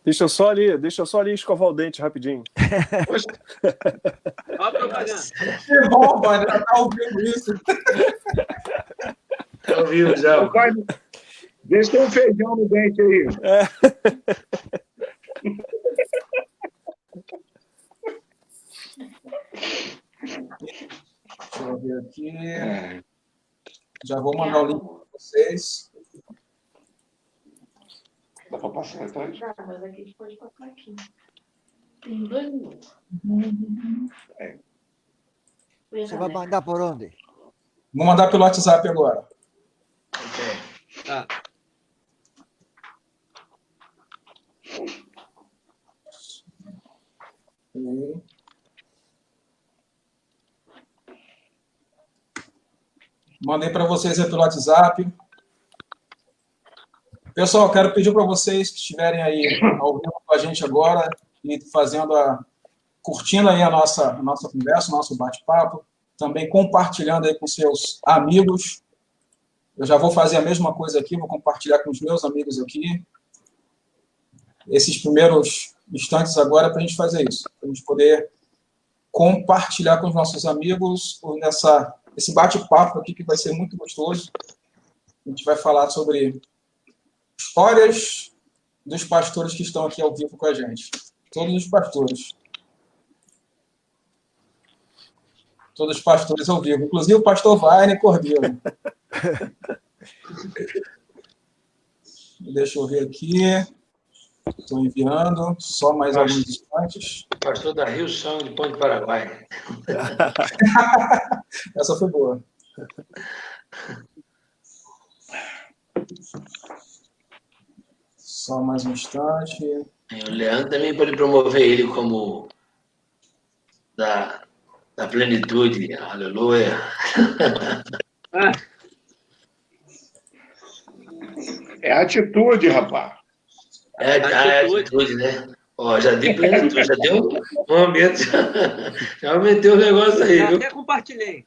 Deixa eu só ali escovar o dente rapidinho. Poxa. Olha a propaganda. Que bom, mano. Já tá ouvindo isso. Tá ouvindo já. Deixa ter um feijão no dente aí. Deixa eu ver aqui. Já vou mandar o link para vocês. Dá para passar atrás? Dá, mas aqui a gente pode passar aqui. Tem 2 minutos. Você vai mandar por onde? Vou mandar pelo WhatsApp agora. Tá. Mandei para vocês aí pelo WhatsApp. Pessoal, quero pedir para vocês que estiverem aí ao vivo com a gente agora e curtindo aí a nossa conversa, o nosso bate-papo, também compartilhando aí com seus amigos. Eu já vou fazer a mesma coisa aqui, vou compartilhar com os meus amigos aqui. Esses primeiros instantes agora é para a gente fazer isso, para a gente poder compartilhar com os nossos amigos esse bate-papo aqui que vai ser muito gostoso. A gente vai falar sobre histórias dos pastores que estão aqui ao vivo com a gente. Todos os pastores. Todos os pastores ao vivo. Inclusive o pastor Wagner Cordeiro. Deixa eu ver aqui. Estou enviando. Só mais alguns instantes. Pastor da Rio São de Ponte Paraguai. Essa foi boa. Só mais um instante. O Leandro também pode promover ele como da plenitude. Aleluia. É atitude, rapaz. É atitude, né? Ó, já dei plenitude, já deu um ambiente, já aumentei o negócio aí, viu? Até compartilhei.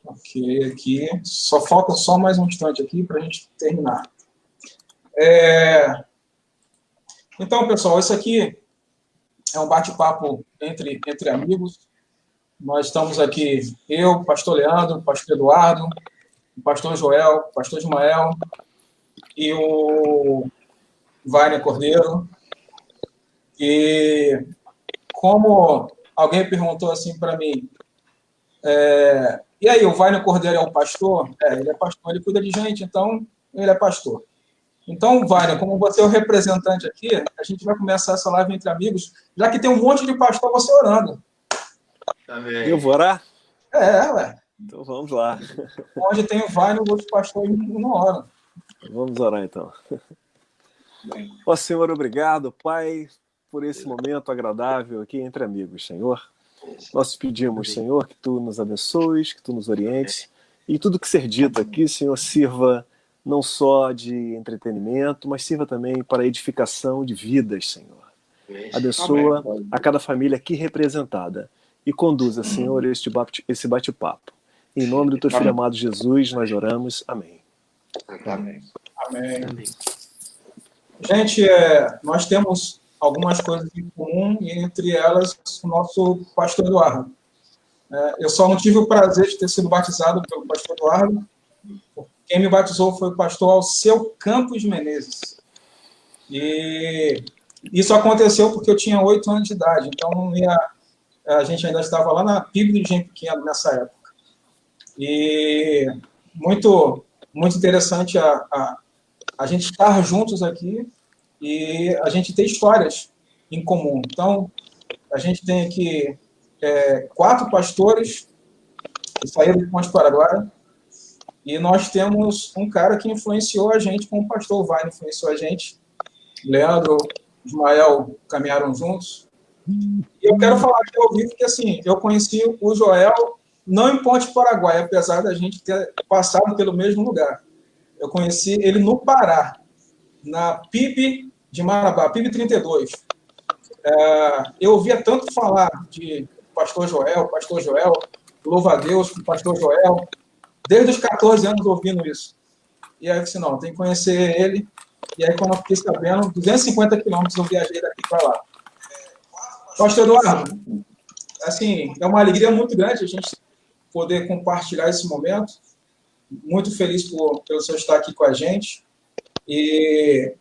Ok, aqui. Falta só mais um instante aqui para a gente terminar. Então, pessoal, isso aqui é um bate-papo entre amigos. Nós estamos aqui, eu, pastor Leandro, pastor Eduardo, o pastor Joel, o pastor Ismael e o Wagner Cordeiro. E como alguém perguntou assim para mim, e aí, o Wagner Cordeiro é o pastor? Ele é pastor, ele cuida de gente, então ele é pastor. Então, Wagner, como você é o representante aqui, a gente vai começar essa live entre amigos, já que tem um monte de pastor, você orando. Amém. Eu vou orar? Ué. Então vamos lá. Onde tem o Wagner, o outro pastor não ora. Vamos orar então. Ó Senhor, obrigado, Pai, por esse momento agradável aqui entre amigos, Senhor. Nós pedimos, Senhor, que Tu nos abençoes, que Tu nos orientes, e tudo que ser dito aqui, Senhor, sirva não só de entretenimento, mas sirva também para edificação de vidas, Senhor. Abençoa a cada família aqui representada e conduza, Senhor, esse bate-papo. Em nome do Teu Filho amado Jesus, nós oramos. Amém. Amém. Amém. Gente, nós temos algumas coisas em comum, e entre elas o nosso pastor Eduardo. Eu só não tive o prazer de ter sido batizado pelo pastor Eduardo. Quem me batizou foi o pastor Alceu Campos Menezes. E isso aconteceu porque eu tinha 8 anos de idade, então a gente ainda estava lá na PIB de Gente Pequena nessa época. E muito, muito interessante a gente estar juntos aqui e a gente ter histórias em comum. Então, a gente tem aqui 4 pastores que saíram de Ponte Paraguai, e nós temos um cara que influenciou a gente, como o pastor Wagner influenciou a gente. Leandro e Ismael caminharam juntos. E eu quero falar aqui ao vivo que, assim, eu conheci o Joel não em Ponte Paraguai, apesar da gente ter passado pelo mesmo lugar. Eu conheci ele no Pará, na PIB de Marabá, PIB 32. Eu ouvia tanto falar de pastor Joel, louva a Deus, pastor Joel, desde os 14 anos ouvindo isso. E aí eu disse, não, tem que conhecer ele. E aí, quando eu fiquei sabendo, 250 quilômetros eu viajei daqui para lá. Pastor Eduardo, assim, é uma alegria muito grande a gente poder compartilhar esse momento. Muito feliz pelo senhor estar aqui com a gente. E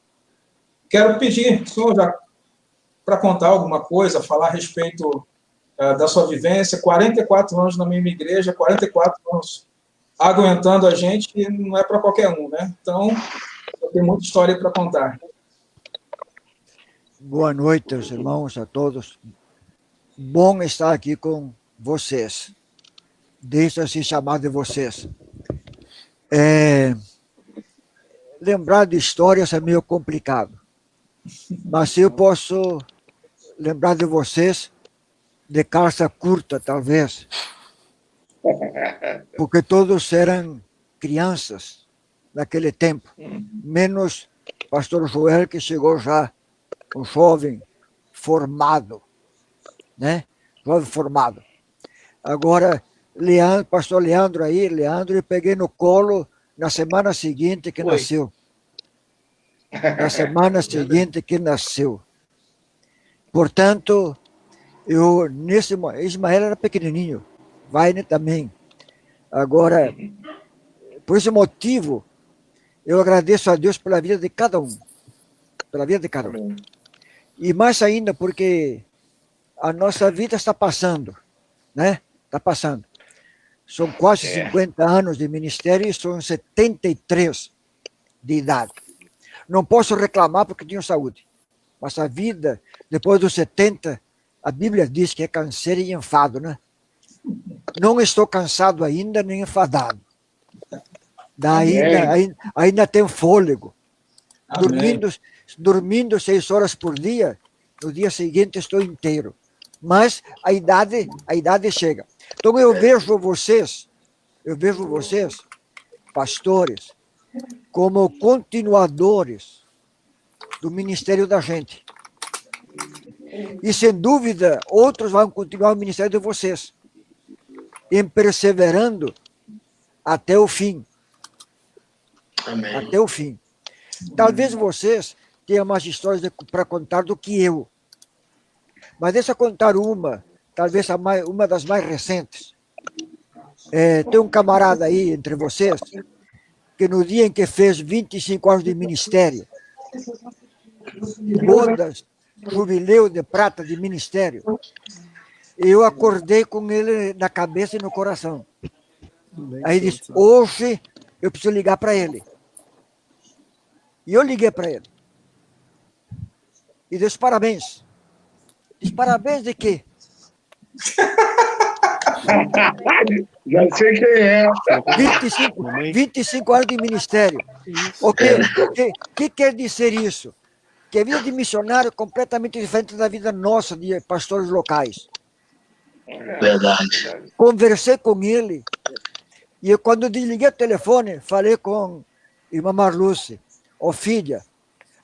quero pedir, senhor, já para contar alguma coisa, falar a respeito da sua vivência. 44 anos na mesma igreja, 44 anos aguentando a gente, e não é para qualquer um, né? Então, eu tenho muita história para contar. Boa noite, meus irmãos, a todos. Bom estar aqui com vocês. Deixa-se chamar de vocês. Lembrar de histórias é meio complicado, mas eu posso lembrar de vocês de calça curta, talvez, porque todos eram crianças naquele tempo, menos pastor Joel, que chegou já um jovem formado, né? Jovem formado. Agora, pastor Leandro, eu peguei no colo na semana seguinte que nasceu. Na semana seguinte que nasceu. Portanto, Ismael era pequenininho, Vaine também. Agora, por esse motivo, eu agradeço a Deus pela vida de cada um. Pela vida de cada um. E mais ainda porque a nossa vida está passando, né? Está passando. São quase 50 anos de ministério e são 73 de idade. Não posso reclamar porque tenho saúde. Mas a vida, depois dos 70, a Bíblia diz que é canseiro e enfado, né? Não estou cansado ainda, nem enfadado. Ainda tenho fôlego. Dormindo 6 horas por dia, no dia seguinte estou inteiro. Mas a idade chega. Então eu vejo vocês, pastores, como continuadores do ministério da gente. E sem dúvida, outros vão continuar o ministério de vocês, em perseverando até o fim. Amém. Até o fim. Talvez vocês tenham mais histórias para contar do que eu. Mas deixa eu contar talvez uma das mais recentes. Tem um camarada aí entre vocês que no dia em que fez 25 anos de ministério, bodas, jubileu de prata de ministério, eu acordei com ele na cabeça e no coração. Aí disse, hoje eu preciso ligar para ele. E eu liguei para ele. E disse parabéns. Diz parabéns de quê? Já sei quem é. 25 anos de ministério. O que quer dizer isso? Que a vida de missionário é completamente diferente da vida nossa, de pastores locais. Verdade. Conversei com ele, e quando eu desliguei o telefone, falei com a irmã Marluce, filha,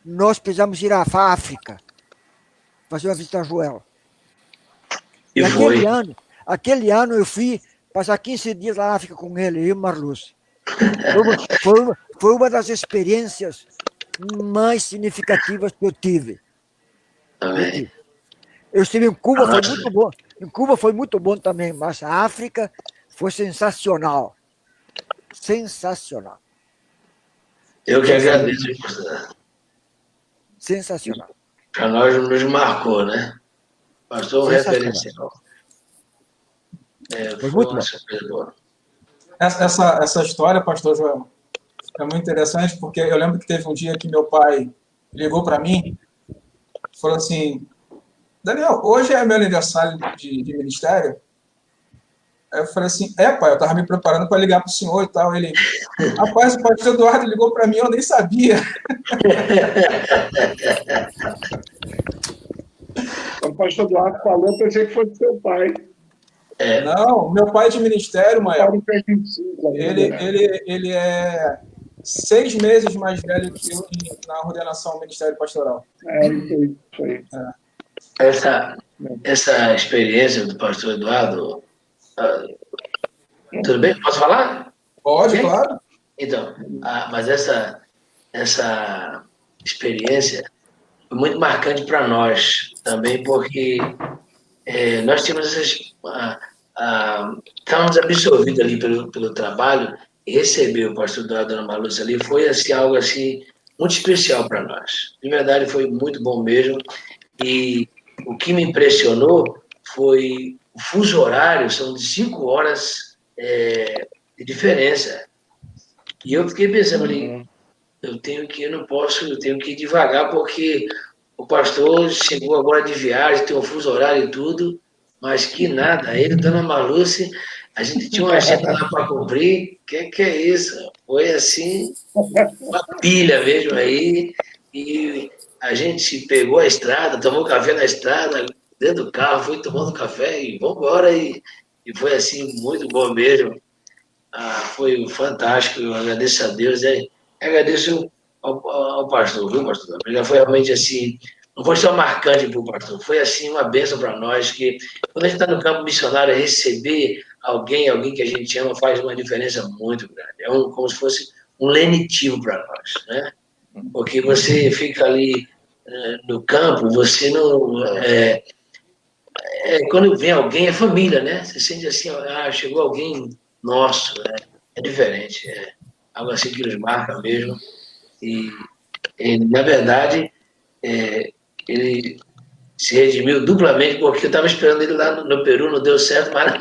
nós precisamos ir à África, fazer uma visita a Joel. E aquele ano eu fui passar 15 dias lá na África com ele, eu e Marluce. Foi uma das experiências mais significativas que eu tive. Amém. Eu estive em Cuba, foi muito bom. Em Cuba foi muito bom também, mas a África foi sensacional. Sensacional. Eu que agradeço. Sensacional. Para nós nos marcou, né? Pastor referencial. Foi muito bom. Essa história, pastor Joel, é muito interessante, porque eu lembro que teve um dia que meu pai ligou para mim e falou assim, Daniel, hoje é meu aniversário de ministério. Aí eu falei assim, pai, eu estava me preparando para ligar para o senhor e tal. Ele, rapaz, o pastor Eduardo ligou para mim, eu nem sabia. O pastor Eduardo falou, pensei que fosse seu pai. Não, meu pai é de ministério, Mael. Ele é 6 meses mais velho que eu na ordenação ao ministério pastoral. Isso aí. Essa experiência do pastor Eduardo, tudo bem? Posso falar? Pode, claro. Então, mas essa experiência foi muito marcante para nós também, porque nós tínhamos estávamos absorvidos ali pelo trabalho, e receber o pastor Eduardo e a dona Marlúcia ali foi assim, algo assim, muito especial para nós. De verdade, foi muito bom mesmo. E o que me impressionou foi o fuso horário, são de 5 horas de diferença. E eu fiquei pensando ali, eu tenho que ir devagar, porque o pastor chegou agora de viagem, tem um fuso horário e tudo, mas que nada, ele, dona Marluce, a gente tinha uma agenda lá para cumprir, que é isso? Foi assim, uma pilha mesmo aí, e a gente pegou a estrada, tomou café na estrada, dentro do carro, foi tomando café e vamos embora, e foi assim, muito bom mesmo. Foi fantástico, eu agradeço a Deus, agradeço ao pastor, viu, pastor? Porque foi realmente assim, não foi só marcante para o pastor, foi assim uma bênção para nós, que quando a gente está no campo missionário, receber alguém que a gente ama, faz uma diferença muito grande. É como se fosse um lenitivo para nós, né? Porque você fica ali no campo, você não... quando vem alguém, é família, né? Você sente assim, chegou alguém nosso, é diferente, é algo assim que nos marca mesmo. E na verdade, ele se redimiu duplamente, porque eu estava esperando ele lá no Peru, não deu certo, mas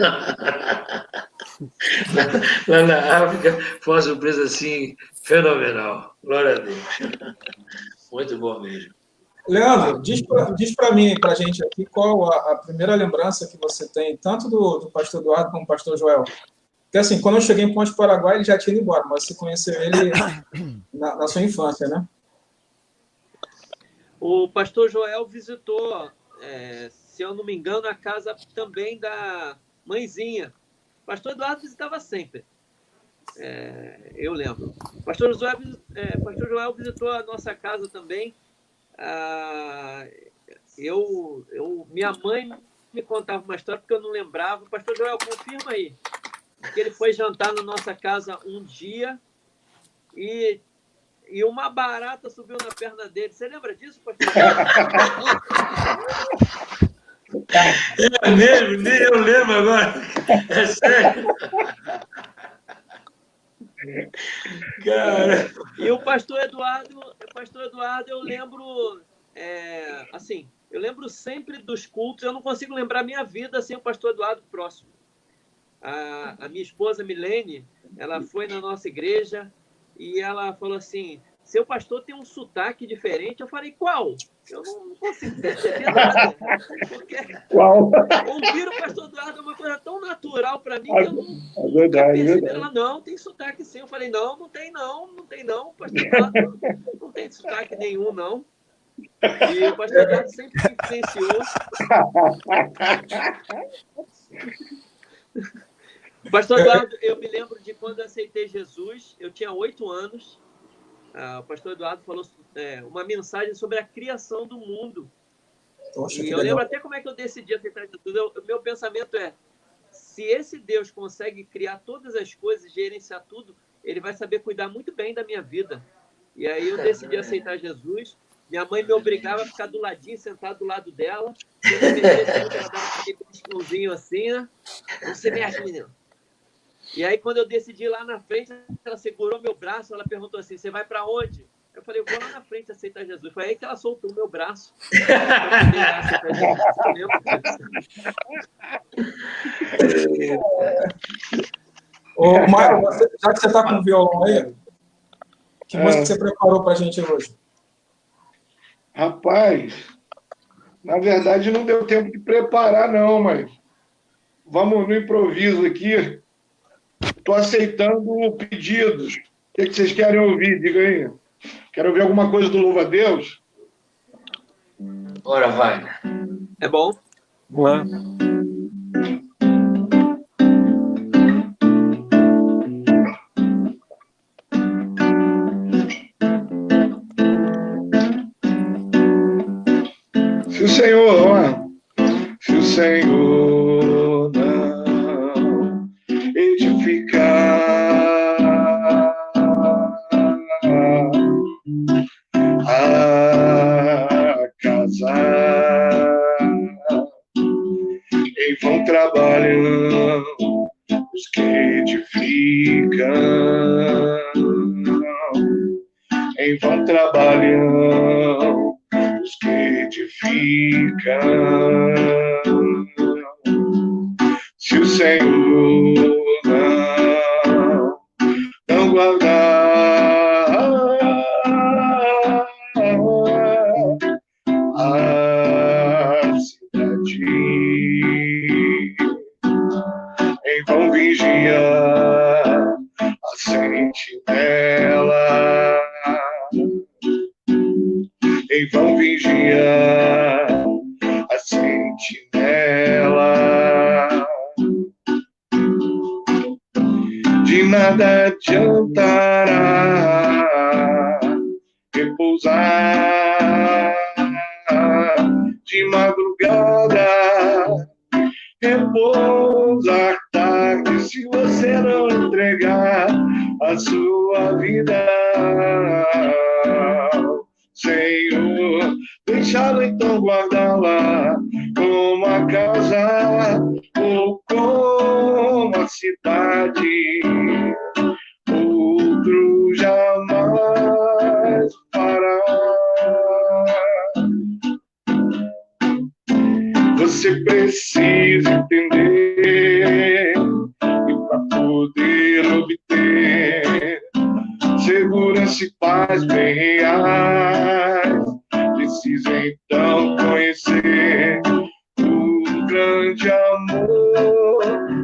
lá na África foi uma surpresa assim fenomenal. Glória a Deus. Muito bom mesmo. Leandro, diz para mim, para a gente aqui, qual a primeira lembrança que você tem, tanto do pastor Eduardo como do pastor Joel? Porque assim, quando eu cheguei em Ponte Paraguai, ele já tinha ido embora, mas você conheceu ele na sua infância, né? O pastor Joel visitou, se eu não me engano, a casa também da mãezinha. O pastor Eduardo visitava sempre. Eu lembro. O pastor Joel visitou a nossa casa também. Minha mãe me contava uma história porque eu não lembrava. O pastor Joel, confirma aí. Que ele foi jantar na nossa casa um dia e uma barata subiu na perna dele. Você lembra disso, pastor? É mesmo? Nem eu lembro agora. É sério? Cara. E o pastor Eduardo, eu lembro, assim, eu lembro sempre dos cultos. Eu não consigo lembrar minha vida sem o pastor Eduardo próximo. A minha esposa, Milene, ela foi na nossa igreja e ela falou assim, seu pastor tem um sotaque diferente. Eu falei, qual? Eu não consigo perceber nada. Porque Qual? ouvir o pastor Eduardo é uma coisa tão natural para mim que eu não percebi. Ela, não, tem sotaque sim. Eu falei, não tem não. O pastor Eduardo não tem sotaque nenhum, não. E o pastor Eduardo sempre me influenciou. Pastor Eduardo, eu me lembro de quando eu aceitei Jesus, eu tinha 8 anos. O pastor Eduardo falou uma mensagem sobre a criação do mundo. Poxa, e eu lembro até como é que eu decidi aceitar Jesus. Meu pensamento se esse Deus consegue criar todas as coisas, gerenciar tudo, ele vai saber cuidar muito bem da minha vida. E aí eu decidi aceitar Jesus. Minha mãe me obrigava a ficar do ladinho, sentado do lado dela. Ela dava aquele piscãozinho assim, né? Você mexe, menino. E aí, quando eu decidi ir lá na frente, ela segurou meu braço, ela perguntou assim, você vai para onde? Eu falei, eu vou lá na frente aceitar Jesus. Foi aí que ela soltou o meu braço. Ô, Mário, já que você está com o violão aí, que música você preparou para a gente hoje? Rapaz, na verdade não deu tempo de preparar, não, mas vamos no improviso aqui. Estou aceitando pedidos. O que vocês querem ouvir? Diga aí. Quero ouvir alguma coisa do Louva a Deus? Bora, vai. É bom. Vamos lá. Se o Senhor, vamos lá. Se o Senhor não edificar trabalham os que edificam, em vão trabalham os que edificam. Se o Senhor não guardar a cidade, em vão vigiar a sentinela, em vão vigiar a sentinela. De nada adiantará repousar de madrugada, repousar tarde, se você não entregar a sua vida ao Senhor. Deixá-la então guardá-la como a casa ou como a cidade, outro jamais fará. Você precisa entender, e para poder obter segurança e paz bem reais, precisa então conhecer o grande amor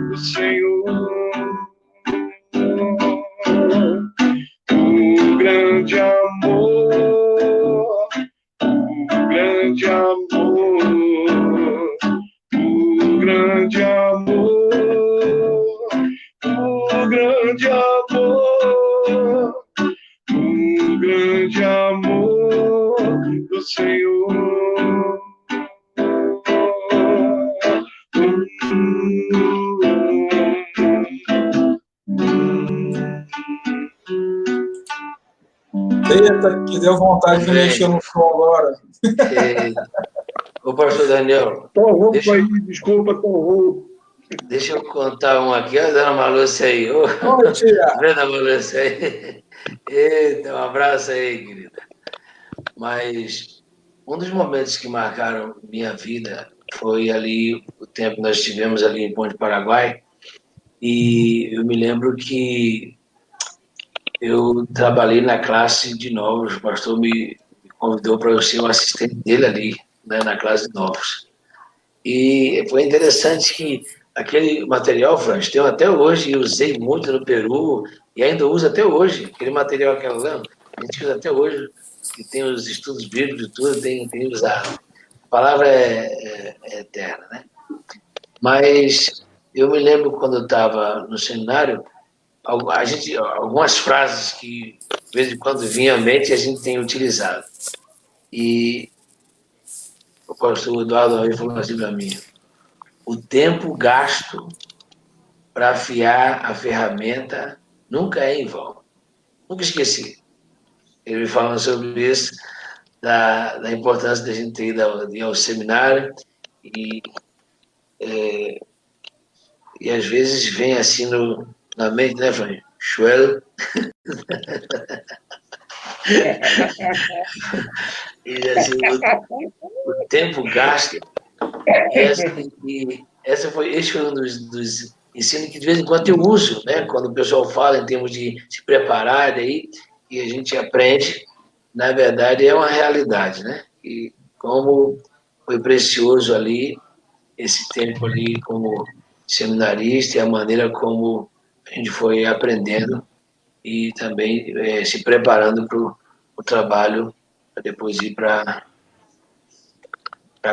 do Senhor. O grande amor, o grande amor, o grande amor, o grande amor, o grande amor do Senhor. Eita, que deu vontade de mexer no som agora. Ô, pastor Daniel. Tô rouco aí, desculpa, tô rouco. Deixa eu contar um aqui. Olha a dona Malúcia aí. Ô, Oi, tia. vendo a Malúcia aí? Eita, um abraço aí, querida. Mas um dos momentos que marcaram minha vida foi ali, o tempo que nós estivemos ali em Ponte Paraguai, e eu me lembro que eu trabalhei na classe de novos, o pastor me convidou para eu ser o assistente dele ali, né, na classe de novos. E foi interessante que aquele material, Franz, tenho até hoje, e usei muito no Peru, e ainda uso até hoje, aquele material, aquela lã, a gente usa até hoje, que tem os estudos bíblicos e tudo, tem usado. A palavra é eterna, né? Mas eu me lembro quando eu estava no seminário, algumas frases que de vez em quando vinha à mente a gente tem utilizado. E o pastor Eduardo aí falou assim para mim: o tempo gasto para afiar a ferramenta nunca é em vão. Nunca esqueci. Ele me falando sobre isso, da importância da gente ter ido ao seminário e às vezes vem assim na mente, né, Fran? Joel. E assim, o tempo gasto. Esse foi um dos ensinos que de vez em quando eu uso, né? Quando o pessoal fala em termos de se preparar, daí, e a gente aprende, na verdade é uma realidade, né? E como foi precioso ali, esse tempo ali como seminarista e a maneira como a gente foi aprendendo e também se preparando para o trabalho, para depois ir para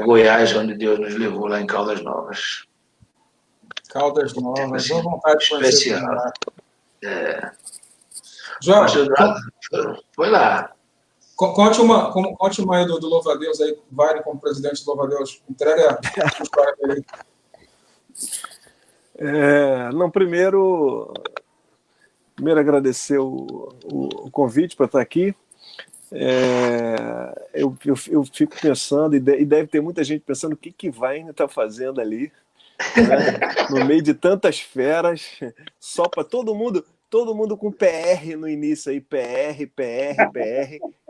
Goiás, onde Deus nos levou, lá em Caldas Novas. Caldas Novas, dou vontade de conhecer. Especial. João, foi lá. Conte uma aí do Louva a Deus aí, Wagner como presidente do Louva a Deus. Entrega a história dele. Não, primeiro agradecer o convite para estar aqui. Eu fico pensando, e deve ter muita gente pensando o que Wagner está fazendo ali. né? No meio de tantas feras, só para todo mundo com PR no início aí, PR,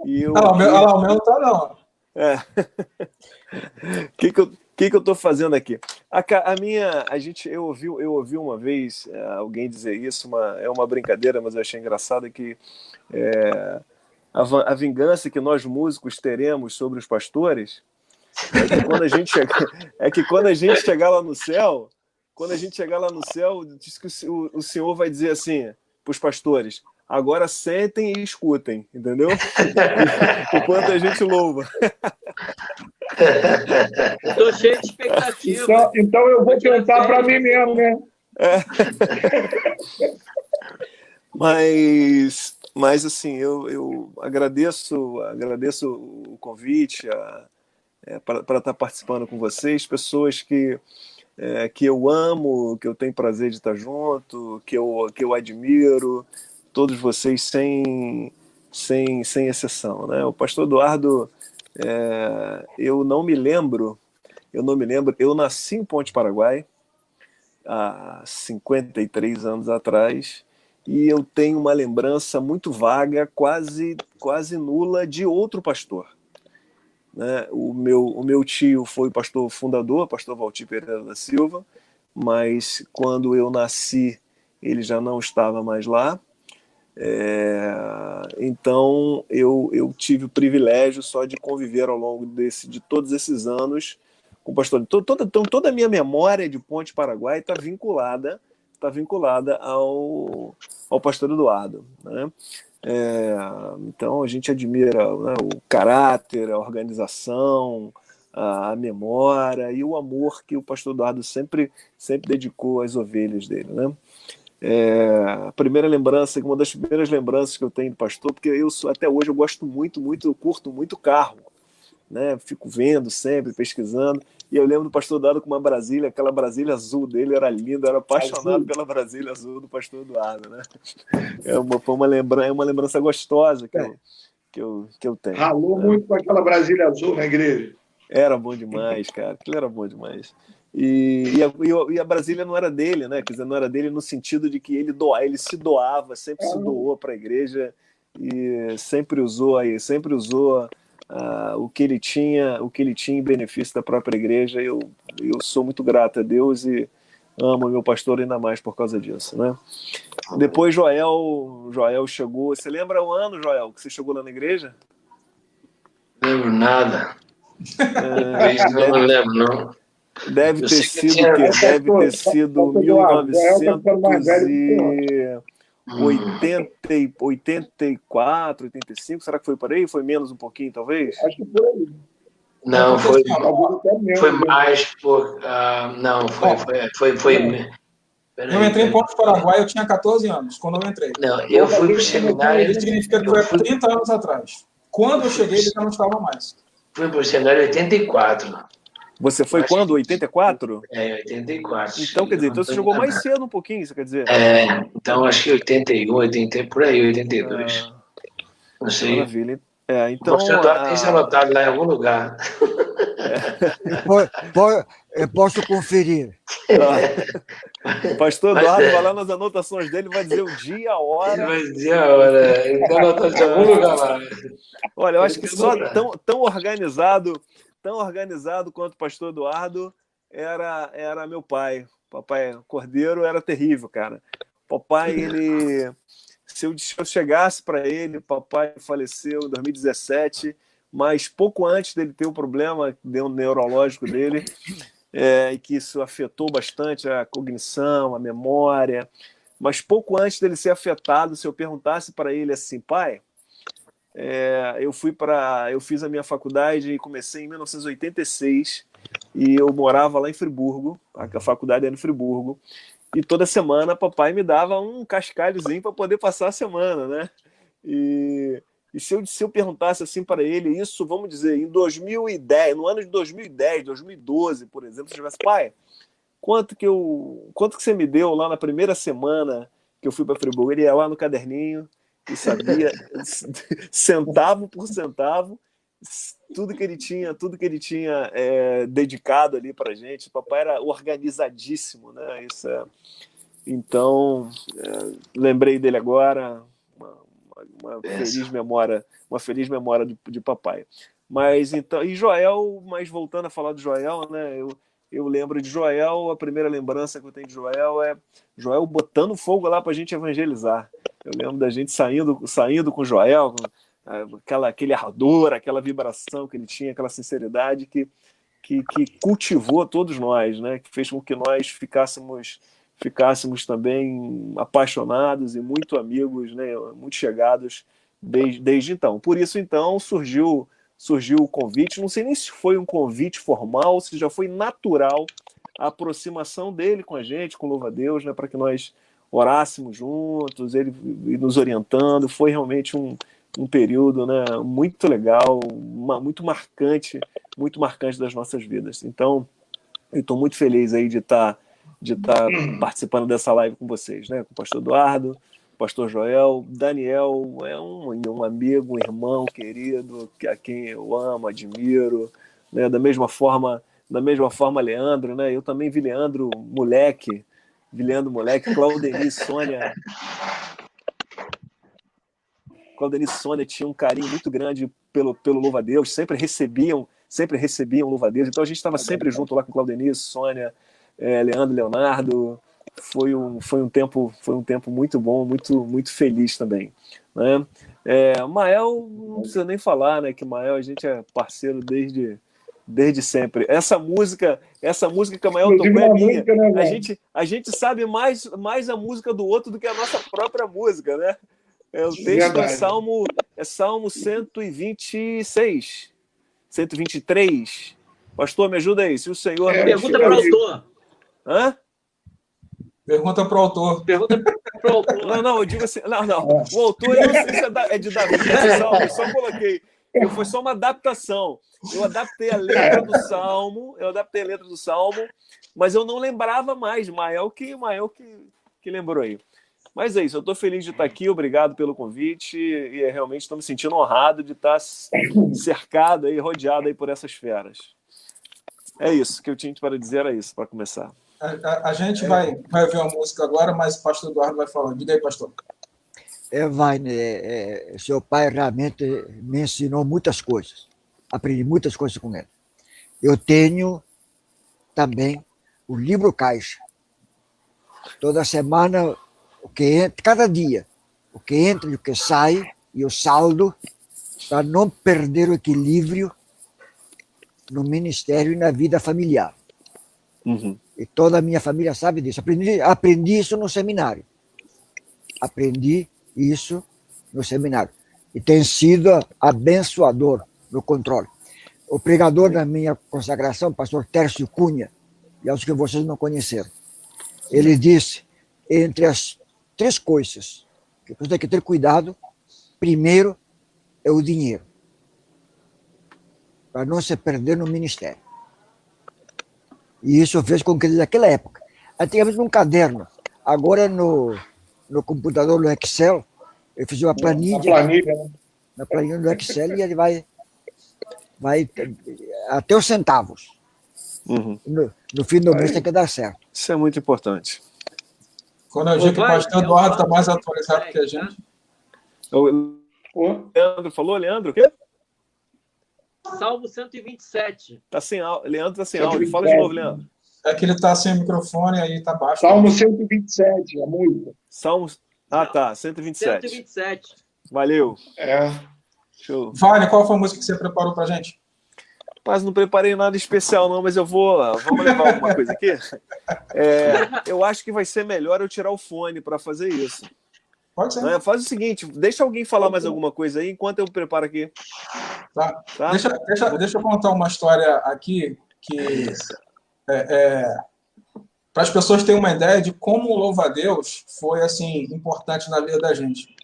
e eu Não, aqui, o meu não tá, não. que eu estou fazendo aqui? Eu ouvi uma vez alguém dizer isso, é uma brincadeira, mas eu achei engraçado que a vingança que nós músicos teremos sobre os pastores é que quando a gente chegar lá no céu, diz que o Senhor vai dizer assim para os pastores: agora sentem e escutem, entendeu? O quanto a gente louva. Estou cheio de expectativa. Então eu vou cantar para mim mesmo, né? Mas assim, eu agradeço o convite para estar participando com vocês, pessoas que eu amo, que eu tenho prazer de estar junto, que eu admiro, todos vocês sem exceção, né? O pastor Eduardo, eu não me lembro, eu nasci em Ponte Paraguai há 53 anos atrás, e eu tenho uma lembrança muito vaga, quase nula, de outro pastor, né? O meu tio foi o pastor fundador, pastor Valtir Pereira da Silva, mas quando eu nasci ele já não estava mais lá. Então eu tive o privilégio só de conviver ao longo de todos esses anos com o pastor. Então toda a minha memória de Ponte Paraguai está vinculada ao pastor Eduardo, né? Então a gente admira, né, o caráter, a organização, a memória e o amor que o pastor Eduardo sempre dedicou às ovelhas dele, né? Uma das primeiras lembranças que eu tenho do pastor, porque até hoje eu gosto muito, eu curto muito carro, né? Fico vendo sempre, pesquisando, e eu lembro do pastor Eduardo com uma Brasília, aquela Brasília azul dele era linda, eu era apaixonado pela Brasília azul do pastor Eduardo, né? É uma lembrança gostosa que eu tenho. Ralou muito com aquela Brasília azul na igreja. Era bom demais, cara. Aquilo era bom demais. E a Brasília não era dele, né? Quer dizer, não era dele no sentido de que ele se doava, sempre se doou para a igreja e sempre usou o que ele tinha em benefício da própria igreja. Eu sou muito grato a Deus e amo meu pastor ainda mais por causa disso, né? Depois Joel chegou. Você lembra o ano, Joel, que você chegou lá na igreja? Não lembro nada. Não me lembro, não. Deve ter sido 1984, 85. Será que foi por aí? Foi menos um pouquinho, talvez? Acho que por aí. Não, foi mais por... não, foi... Eu entrei em Ponte Paraguai, eu tinha 14 anos, quando eu entrei. Não, eu fui para o seminário... Isso significa que foi há 30 anos atrás. Quando eu cheguei, ele já não estava mais. Fui para o seminário em 84. Você foi quando? 84? 84. Então, quer dizer, então você jogou mais cedo um pouquinho, você quer dizer? Então acho que 81, 80, por aí, 82. Não sei. Maravilha. Então... Você tem isso anotado lá em algum lugar. Eu posso conferir. Pastor Eduardo vai lá nas anotações dele, vai dizer o dia, a hora. Ele vai dizer a hora. Ele está anotado em algum lugar lá. Olha, eu acho que só tão organizado quanto o pastor Eduardo era meu pai. Papai Cordeiro era terrível, cara. Papai, se eu chegasse para ele, papai faleceu em 2017, mas pouco antes dele ter o problema neurológico dele, e que isso afetou bastante a cognição, a memória, mas pouco antes dele ser afetado, se eu perguntasse para ele assim: pai, eu fiz a minha faculdade e comecei em 1986 e eu morava lá em Friburgo, a faculdade era em Friburgo, e toda semana papai me dava um cascalhozinho para poder passar a semana, né? E se eu perguntasse assim para ele isso, vamos dizer, em 2010, no ano de 2010, 2012, por exemplo, se eu tivesse: pai, quanto que você me deu lá na primeira semana que eu fui para Friburgo? Ele ia lá no caderninho e sabia centavo por centavo, tudo que ele tinha dedicado ali para gente. Papai era organizadíssimo, né? Então, lembrei dele agora, uma feliz memória de papai. Mas então, e Joel, mas voltando a falar do Joel, né? Eu lembro de Joel, a primeira lembrança que eu tenho de Joel é Joel botando fogo lá para a gente evangelizar. Eu lembro da gente saindo com Joel, com aquele ardor, aquela vibração que ele tinha, aquela sinceridade que cultivou todos nós, né? Que fez com que nós ficássemos também apaixonados e muito amigos, né? Muito chegados desde então. Por isso, então, surgiu o convite. Não sei nem se foi um convite formal, se já foi natural a aproximação dele com a gente, com Louva a Deus, né, para que nós orássemos juntos, ele nos orientando. Foi realmente um período, né, muito legal, muito marcante das nossas vidas. Então, eu estou muito feliz aí de estar participando dessa live com vocês, né, com o pastor Eduardo, pastor Joel. Daniel é um amigo, um irmão querido, a quem eu amo, admiro, né? Da mesma forma Leandro, né? Eu também vi Leandro moleque, Claudenice, Sônia tinha um carinho muito grande pelo Louva a Deus, sempre recebiam Louva a Deus, então a gente estava sempre junto lá com Claudenice, Sônia, Leandro, Leonardo. Foi um tempo muito bom, muito feliz também, né? Mael, não precisa nem falar, né? Que Mael, a gente é parceiro desde sempre. Essa música que a Mael tocou é minha. Música, né, a gente sabe mais a música do outro do que a nossa própria música, né? O texto é Salmo 126, 123. Pastor, me ajuda aí. Se o Senhor... Pergunta para o autor. Hã? Pergunta para o autor. Não, eu digo assim. Não. O autor, eu não sei se é de Davi, eu só coloquei. Foi só uma adaptação. Eu adaptei a letra do Salmo, mas eu não lembrava mais. Mael que lembrou aí. Mas é isso, eu estou feliz de estar aqui, obrigado pelo convite, e realmente estou me sentindo honrado de estar cercado aí, rodeado aí por essas feras. É isso que eu tinha para dizer, era isso, para começar. A gente vai ouvir uma música agora, mas o pastor Eduardo vai falar. Diga aí, pastor. Seu pai realmente me ensinou muitas coisas. Aprendi muitas coisas com ele. Eu tenho também o livro caixa. Toda semana, cada dia, o que entra e o que sai, e o saldo, para não perder o equilíbrio no ministério e na vida familiar. Uhum. E toda a minha família sabe disso. Aprendi isso no seminário. E tem sido abençoador no controle. O pregador da minha consagração, pastor Tércio Cunha, e aos que vocês não conheceram, ele disse, entre as 3 coisas que você tem que ter cuidado, primeiro é o dinheiro, para não se perder no ministério. E isso fez com que, naquela época, antigamente num caderno, agora no computador, no Excel, eu fiz uma planilha, né? na planilha do Excel, e ele vai até os centavos. Uhum. No fim do mês tem que dar certo. Isso é muito importante. Quando eu digo que o pastor Eduardo está mais atualizado que a gente. O Leandro falou, Leandro, o quê? Salmo 127. Tá sem áudio. Leandro está sem áudio. Fala de novo, Leandro. É que ele está sem microfone, aí está baixo. Salmo 127, a música. Salmo... Ah, tá. 127. 127. Valeu. Show. Vale, qual foi a música que você preparou para a gente? Mas não preparei nada especial, não, mas vamos levar alguma coisa aqui? Eu acho que vai ser melhor eu tirar o fone para fazer isso. Pode ser. Faz o seguinte, deixa alguém falar mais alguma coisa aí, enquanto eu preparo aqui. Tá. Tá? Deixa eu contar uma história aqui que para as pessoas terem uma ideia de como o Louva a Deus foi assim importante na vida da gente.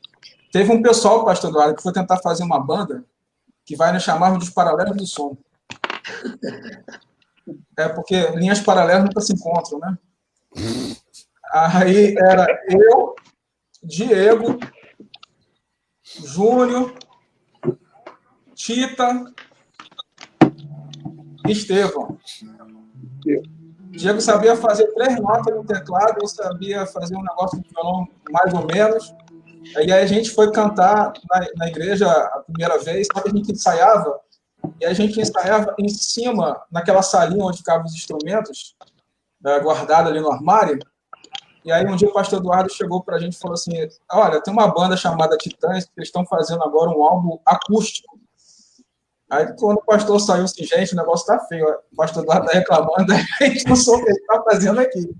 Teve um pessoal, pastor Eduardo, que foi tentar fazer uma banda que vai nos chamar dos Paralelos do Som. Porque linhas paralelas nunca se encontram, né? Aí era eu, Diego, Júnior, Tita, Estevão. Diego sabia fazer 3 notas no teclado, eu sabia fazer um negócio de violão mais ou menos. E aí a gente foi cantar na igreja a primeira vez, sabe, a gente ensaiava, e a gente ensaiava em cima, naquela salinha onde ficavam os instrumentos, guardados ali no armário. E aí um dia o pastor Eduardo chegou para a gente e falou assim, olha, tem uma banda chamada Titãs, que eles estão fazendo agora um álbum acústico. Aí, quando o pastor saiu assim, gente, o negócio tá feio. O pastor Eduardo tá reclamando, a gente não soube o que ele tá fazendo aqui.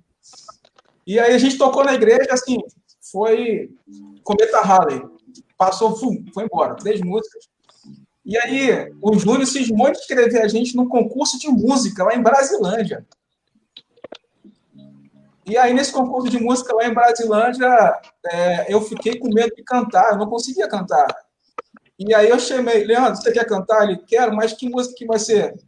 E aí a gente tocou na igreja, assim, foi Cometa Halley. Passou, foi embora, 3 músicas. E aí o Júnior cismou de escrever a gente num concurso de música lá em Brasilândia. E aí, nesse concurso de música lá em Brasilândia, eu fiquei com medo de cantar, eu não conseguia cantar. E aí eu chamei, Leandro, você quer cantar? Ele, quero, mas que música que vai ser?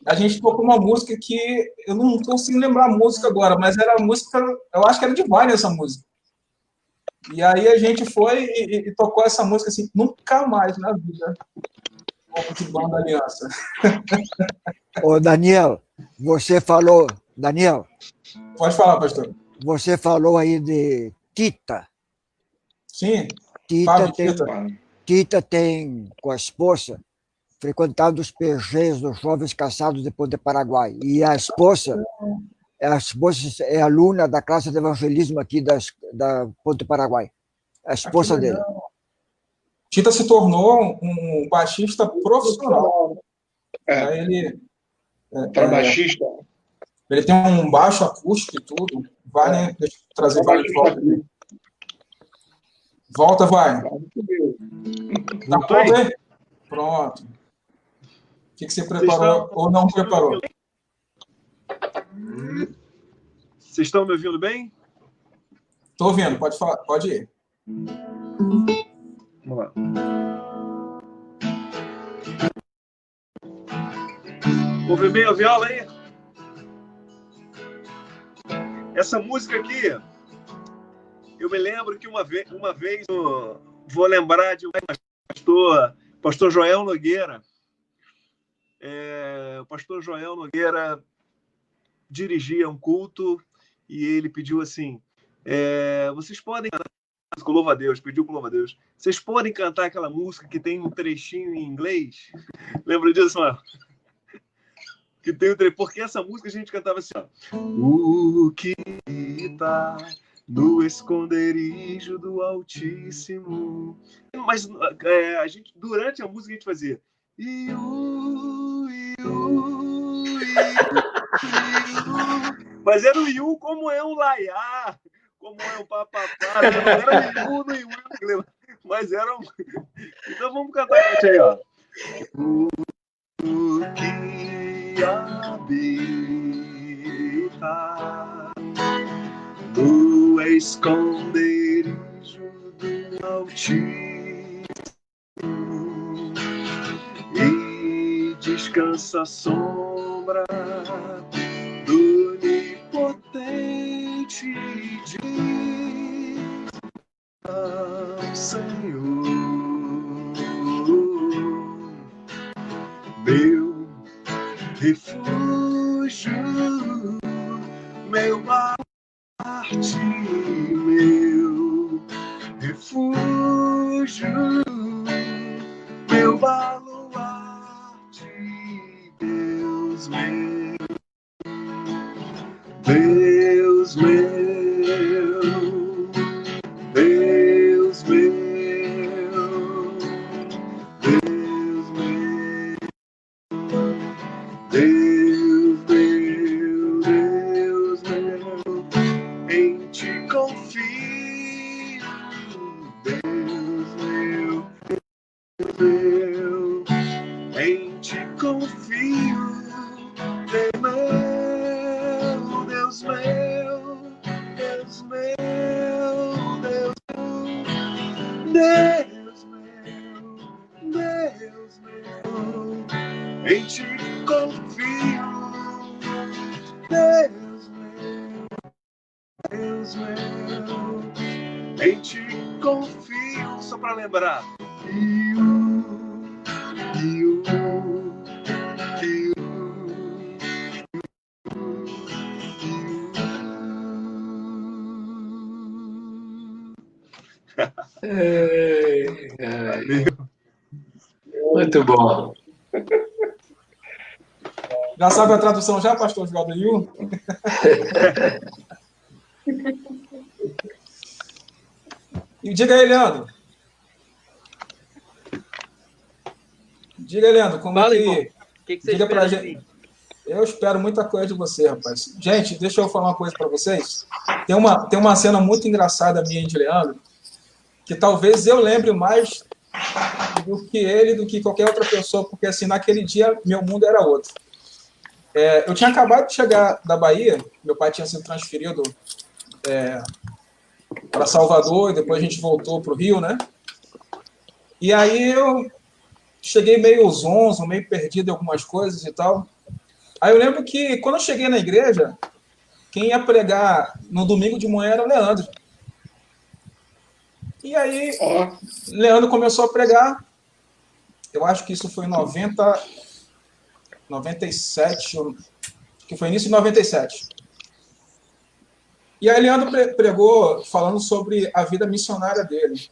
A gente tocou uma música que eu não consigo lembrar a música agora, mas era a música, eu acho que era de Vale essa música. E aí a gente foi e tocou essa música assim, nunca mais na vida. De banda Aliança. Ô, Daniel, você falou... Daniel. Pode falar, pastor. Você falou aí de Tita. Sim. Tita tem, com a esposa, frequentado os PGs dos jovens casados de Ponte Paraguai. E a esposa é aluna da classe de evangelismo aqui da Ponte Paraguai. A esposa dele. Tita se tornou um baixista profissional. Ele baixista. Ele tem um baixo acústico e tudo. Vai, né? Deixa eu trazer o de volta. Volta, vai. Tá pronto aí? Pronto. O que você preparou ou não preparou? Vocês estão me ouvindo bem? Estou ouvindo, pode falar, pode ir. Vamos lá. Ouviu bem a viola aí? Essa música aqui, eu me lembro que uma vez vou lembrar de um pastor Joel Nogueira. O pastor Joel Nogueira dirigia um culto e ele pediu assim, vocês podem cantar com louva a Deus, pediu com louva a Deus, vocês podem cantar aquela música que tem um trechinho em inglês? Lembra disso, mano? Que tem porque essa música a gente cantava assim, ó. O que está no esconderijo do Altíssimo. Mas a gente, durante a música a gente fazia mas era o iu como é um laiá, como é um papapá, não era iu no iu, mas era um... Então vamos cantar aí, ó. O que habita no esconderijo do Altíssimo e descansa a sombra do Onipotente, diz ao Senhor, meu refúgio, meu baluarte, meu refúgio, meu baluarte, Deus meu, Deus meu, Deus meu. Em ti confio, Deus meu, Deus meu, em ti confio, só para lembrar. Muito bom. Já sabe a tradução já, pastor Joel do Yu? E diga aí, Leandro. Diga aí, Leandro, como Fala, é irmão. que... O que você Diga pra espera de gente. mim? Eu espero muita coisa de você, rapaz. Gente, deixa eu falar uma coisa para vocês. Tem uma cena muito engraçada minha e de Leandro, que talvez eu lembre mais do que ele, do que qualquer outra pessoa, porque assim, naquele dia, meu mundo era outro. Eu tinha acabado de chegar da Bahia, meu pai tinha sido transferido para Salvador, e depois a gente voltou para o Rio, né? E aí eu cheguei meio zonzo, meio perdido em algumas coisas e tal. Aí eu lembro que, quando eu cheguei na igreja, quem ia pregar no domingo de manhã era o Leandro. E aí, Ó, Leandro começou a pregar. Eu acho que isso foi em 97, que foi início de 97. E aí, Leandro pregou falando sobre a vida missionária dele.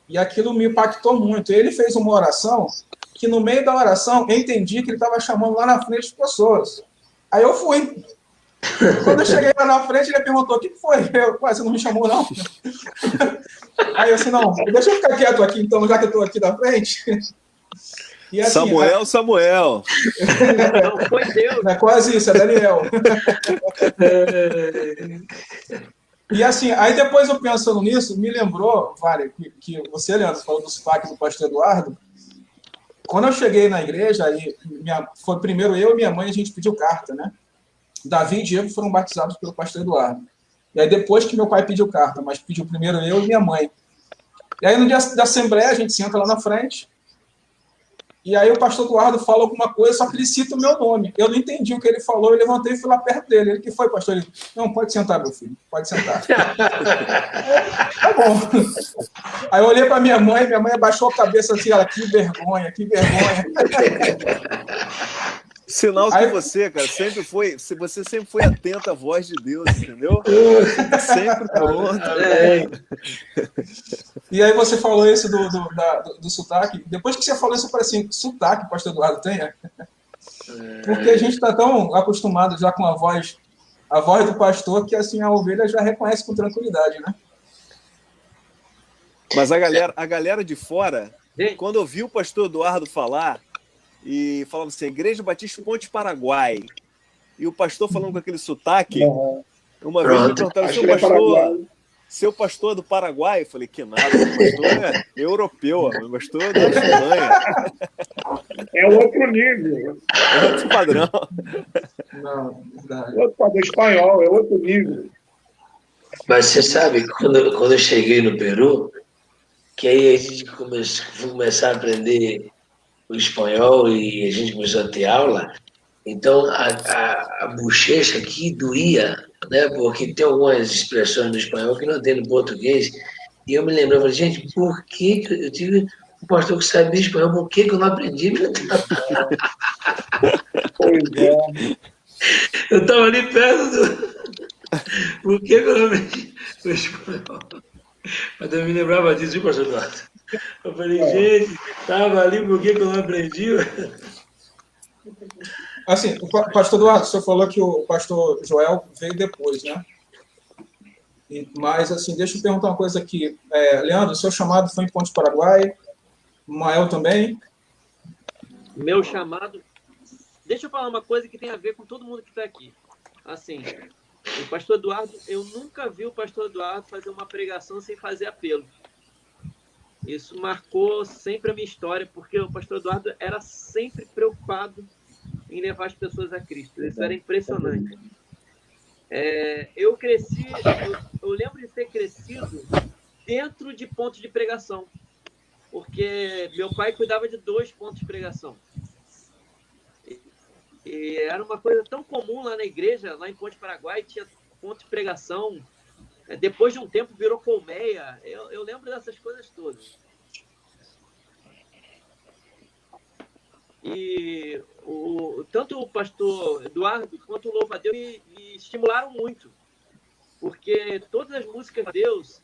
E aquilo me impactou muito. Ele fez uma oração que, no meio da oração, eu entendi que ele estava chamando lá na frente as pessoas. Aí eu fui. Quando eu cheguei lá na frente, ele perguntou: o que foi? Eu, você não me chamou, não? Aí eu assim, não, deixa eu ficar quieto aqui, então, já que eu estou aqui na frente. E, assim, Samuel. Não, foi Deus. É quase isso, é Daniel. E assim, aí depois eu pensando nisso, me lembrou, Vale, que você, Leandro, falou do sotaque do pastor Eduardo. Quando eu cheguei na igreja, aí foi primeiro eu e minha mãe, a gente pediu carta, né? Davi e Diego foram batizados pelo pastor Eduardo. E aí depois que meu pai pediu carta, mas pediu primeiro eu e minha mãe. E aí no dia da assembleia, a gente senta lá na frente, e aí o pastor Eduardo fala alguma coisa, só que ele cita o meu nome. Eu não entendi o que ele falou, eu levantei e fui lá perto dele. Ele, que foi, pastor? Ele, não, pode sentar, meu filho, pode sentar. Tá bom. Aí eu olhei para minha mãe abaixou a cabeça assim, ela, que vergonha, que vergonha. Sinal que Aí- você, cara, você sempre foi atento à voz de Deus, entendeu? Sempre pronto. E aí você falou isso do sotaque. Depois que você falou isso, parece assim, sotaque, pastor Eduardo, tem? Porque a gente está tão acostumado já com a voz do pastor, que assim a ovelha já reconhece com tranquilidade, né? Mas a galera de fora, quando ouviu o pastor Eduardo falar, e falava assim, Igreja Batista Ponte Paraguai, e o pastor falando com aquele sotaque, uma vez me perguntaram, acho que ele é paraguaio. seu pastor é do Paraguai? Eu falei, que nada, meu pastor é europeu, meu pastor é da Espanha. É outro nível. É outro padrão. Não, verdade. Outro padrão espanhol, é outro nível. Mas você sabe, quando eu cheguei no Peru, que aí a gente começar a aprender o espanhol e a gente começou a ter aula, então a bochecha aqui doía, né? Porque tem algumas expressões no espanhol que não tem no português. E eu me lembro, eu falei, gente, por que eu tive um pastor que sabia espanhol, por que eu não aprendi? Pois é. Eu estava ali perto do... Por que eu não aprendi o espanhol? Mas eu me lembrava disso, viu, pastor Eduardo? Eu falei, gente, estava ali, por que eu não aprendi? Assim, o pastor Eduardo, o senhor falou que o pastor Joel veio depois, né? Mas, assim, deixa eu perguntar uma coisa aqui. Leandro, o seu chamado foi em Ponte Paraguai, Mael também? Meu chamado... Deixa eu falar uma coisa que tem a ver com todo mundo que está aqui. Assim, o pastor Eduardo, eu nunca vi o pastor Eduardo fazer uma pregação sem fazer apelo. Isso marcou sempre a minha história, porque o pastor Eduardo era sempre preocupado em levar as pessoas a Cristo. Isso era impressionante. Eu lembro de ter crescido dentro de pontos de pregação, porque meu pai cuidava de 2 pontos de pregação. E era uma coisa tão comum lá na igreja, lá em Ponte Paraguai, tinha ponto de pregação. Depois de um tempo virou colmeia. Eu lembro dessas coisas todas. E tanto o pastor Eduardo quanto o Louva-a-Deus me estimularam muito. Porque todas as músicas de Deus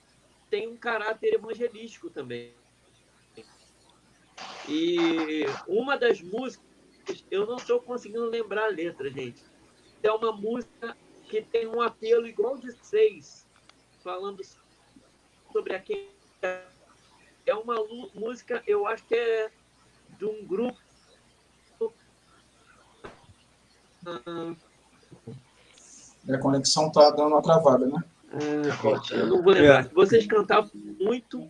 tem um caráter evangelístico também. E uma das músicas, eu não estou conseguindo lembrar a letra, gente. É uma música que tem um apelo igual de Seis, falando sobre a quem é uma música, eu acho que é de um grupo. A conexão tá dando uma travada, né? Eu não vou lembrar. Vocês cantavam muito.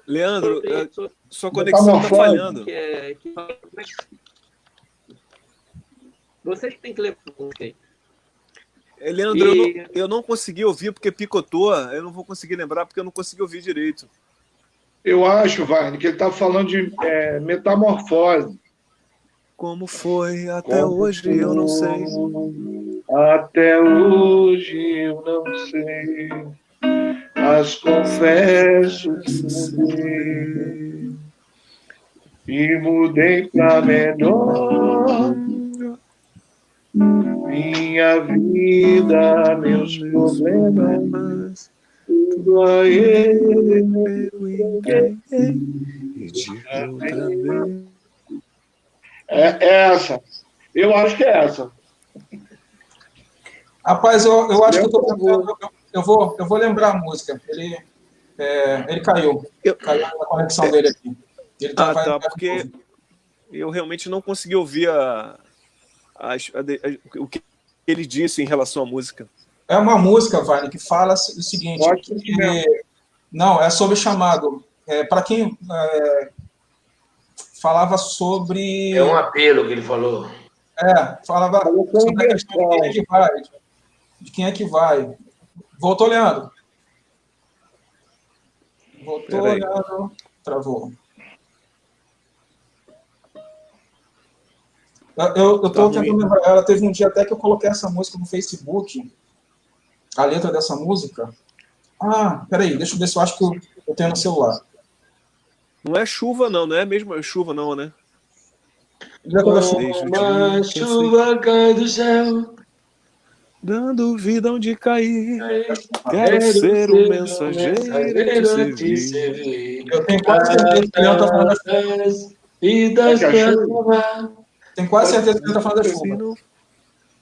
Leandro, sua conexão está falhando. Vocês que têm que levar. Leandro, eu não consegui ouvir porque picotou. Eu não vou conseguir lembrar porque eu não consegui ouvir direito. Eu acho, Wagner, que ele está falando de metamorfose. Como foi até hoje, eu não sei. Até hoje eu não sei, mas confesso que mudei. E mudei para melhor. Minha vida, meus problemas, tudo a ele eu entreguei. E de outra vez. É essa. Eu acho que é essa. Rapaz, eu acho que eu vou lembrar a música. Ele caiu. Caiu a conexão dele aqui. Ele tá, porque eu realmente não consegui ouvir o que ele disse em relação à música. É uma música, Vale, que fala o seguinte. Não, é sobre chamado. Para quem falava sobre... É um apelo que ele falou. Falava sobre a questão de quem é que vai. De quem é que vai. Voltou, Leandro? Voltou, Leandro. Travou. Eu estou tentando lembrar. Ela teve um dia até que eu coloquei essa música no Facebook. A letra dessa música. Peraí, deixa eu ver se eu acho que eu tenho no celular. Não é chuva, não é mesmo chuva, não, né? Uma chuva cai do céu, dando vida onde cair. Quero ser um mensageiro de servir. Eu tenho quase certeza que ele está falando da chuva. Vidas para salvar. Tenho quase certeza que ele está falando da chuva.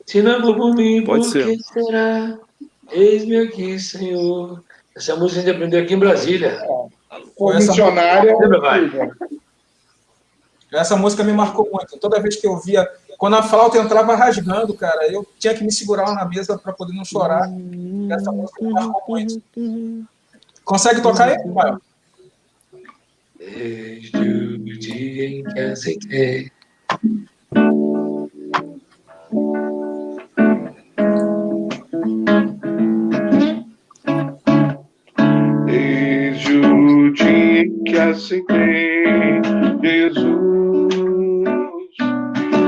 Se não for por mim, Pode por ser. que será? Eis-me aqui, Senhor. Essa música a gente aprendeu aqui em Brasília. Missionária. Essa música me marcou muito. Toda vez que eu via, quando a flauta entrava rasgando, cara, eu tinha que me segurar lá na mesa para poder não chorar. Essa música me marcou muito. Consegue tocar aí, Rafael? Desde o dia em que aceitei. Desde o dia em que aceitei Jesus,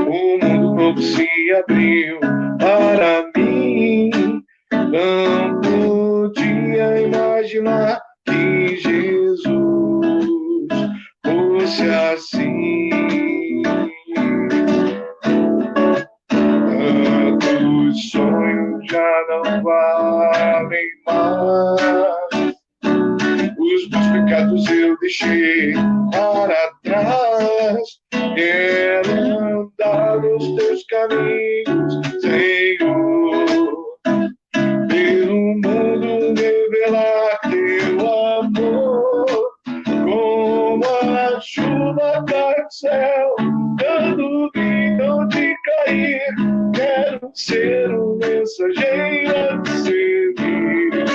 o mundo novo se abriu para mim. Não podia imaginar que Jesus fosse assim. Tantos sonhos já não valem mais. Os meus pecados eu deixei para trás. Quero andar nos teus caminhos, Senhor. Pelo mundo revelar teu amor. Como a chuva cai do céu, dando vida onde cair. Quero ser um mensageiro a te servir.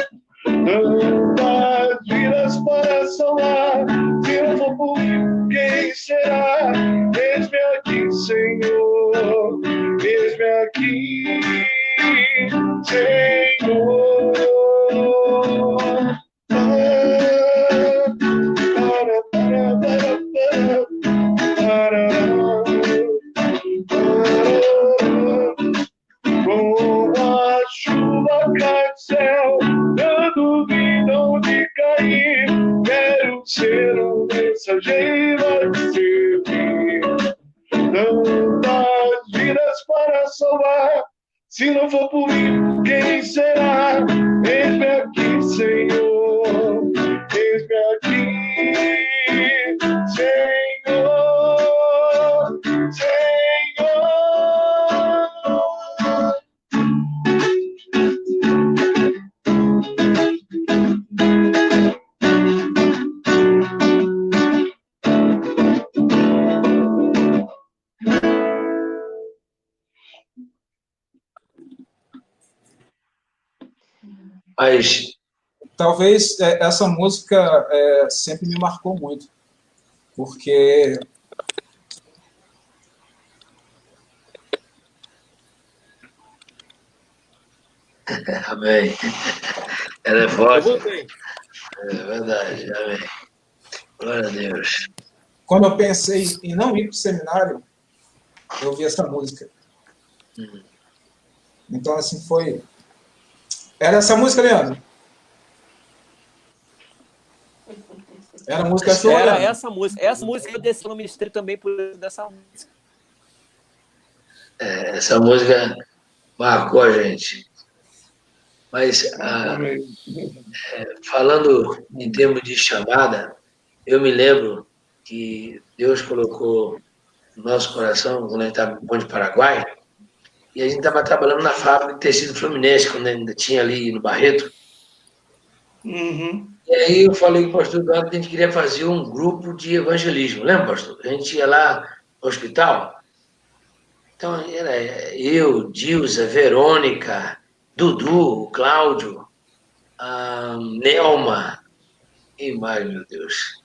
Tantas vidas para salvar, se não for por mim, quem será? Eis-me aqui, Senhor, eis-me aqui, Senhor. Com a chuva cai do céu, dando vida onde cair. Quero ser um mensageiro a te servir. Tantas vidas para salvar, se não for por mim, quem será? Eis-me aqui, Senhor. Mas Talvez essa música sempre me marcou muito, porque amém. Ela é Eu forte. voltei. É verdade. Amém. Glória a Deus. quando eu pensei em não ir para o seminário, eu ouvi essa música. Então, assim, foi... Era essa música, Leandro? Era a música sua, Era Leandro? essa música. Essa música eu desci no ministério também por dessa música. Essa música marcou a gente. Mas, falando em termos de chamada, eu me lembro que Deus colocou no nosso coração, quando a gente estava em Ponte Paraguai, e a gente estava trabalhando na fábrica de tecido Fluminense, quando ainda tinha ali no Barreto. Uhum. E aí eu falei com o pastor Eduardo que a gente queria fazer um grupo de evangelismo. Lembra, pastor? A gente ia lá no hospital. Então, era eu, Dilza, Verônica, Dudu, Cláudio, a Nelma, e mais, meu Deus.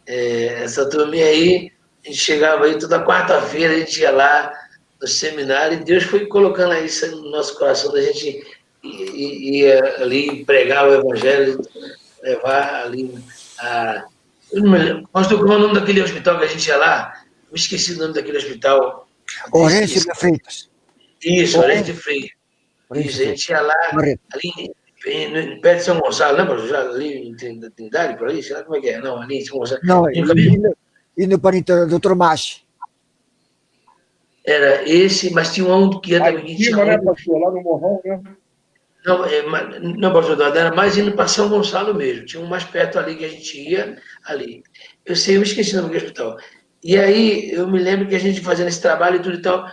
Essa turminha aí, a gente chegava aí toda quarta-feira, a gente ia lá no seminário, e Deus foi colocando isso no nosso coração, da gente ia ali pregar o evangelho, levar ali a... Eu não me lembro. Pastor, qual é o nome daquele hospital que a gente ia lá? Me esqueci o nome daquele hospital. Horêncio de Freitas. Isso, Orente de Freio. Horêncio Isso, de a gente ia lá, Barreto. ali perto de São Gonçalo, lembra? Já ali em Trindade, por aí? Sei lá como é que é. Não, ali em São Gonçalo. Não, indo para o Dr. Machi. Era esse, mas tinha um que ia Lá também. em Que tinha cima, né, um, pastor? Lá no Morrão, né? não, pastor Eduardo, era mais indo para São Gonçalo mesmo. Tinha um mais perto ali que a gente ia ali. Eu sei, eu me esqueci o nome do hospital. E aí, eu me lembro que a gente fazendo esse trabalho e tudo e tal.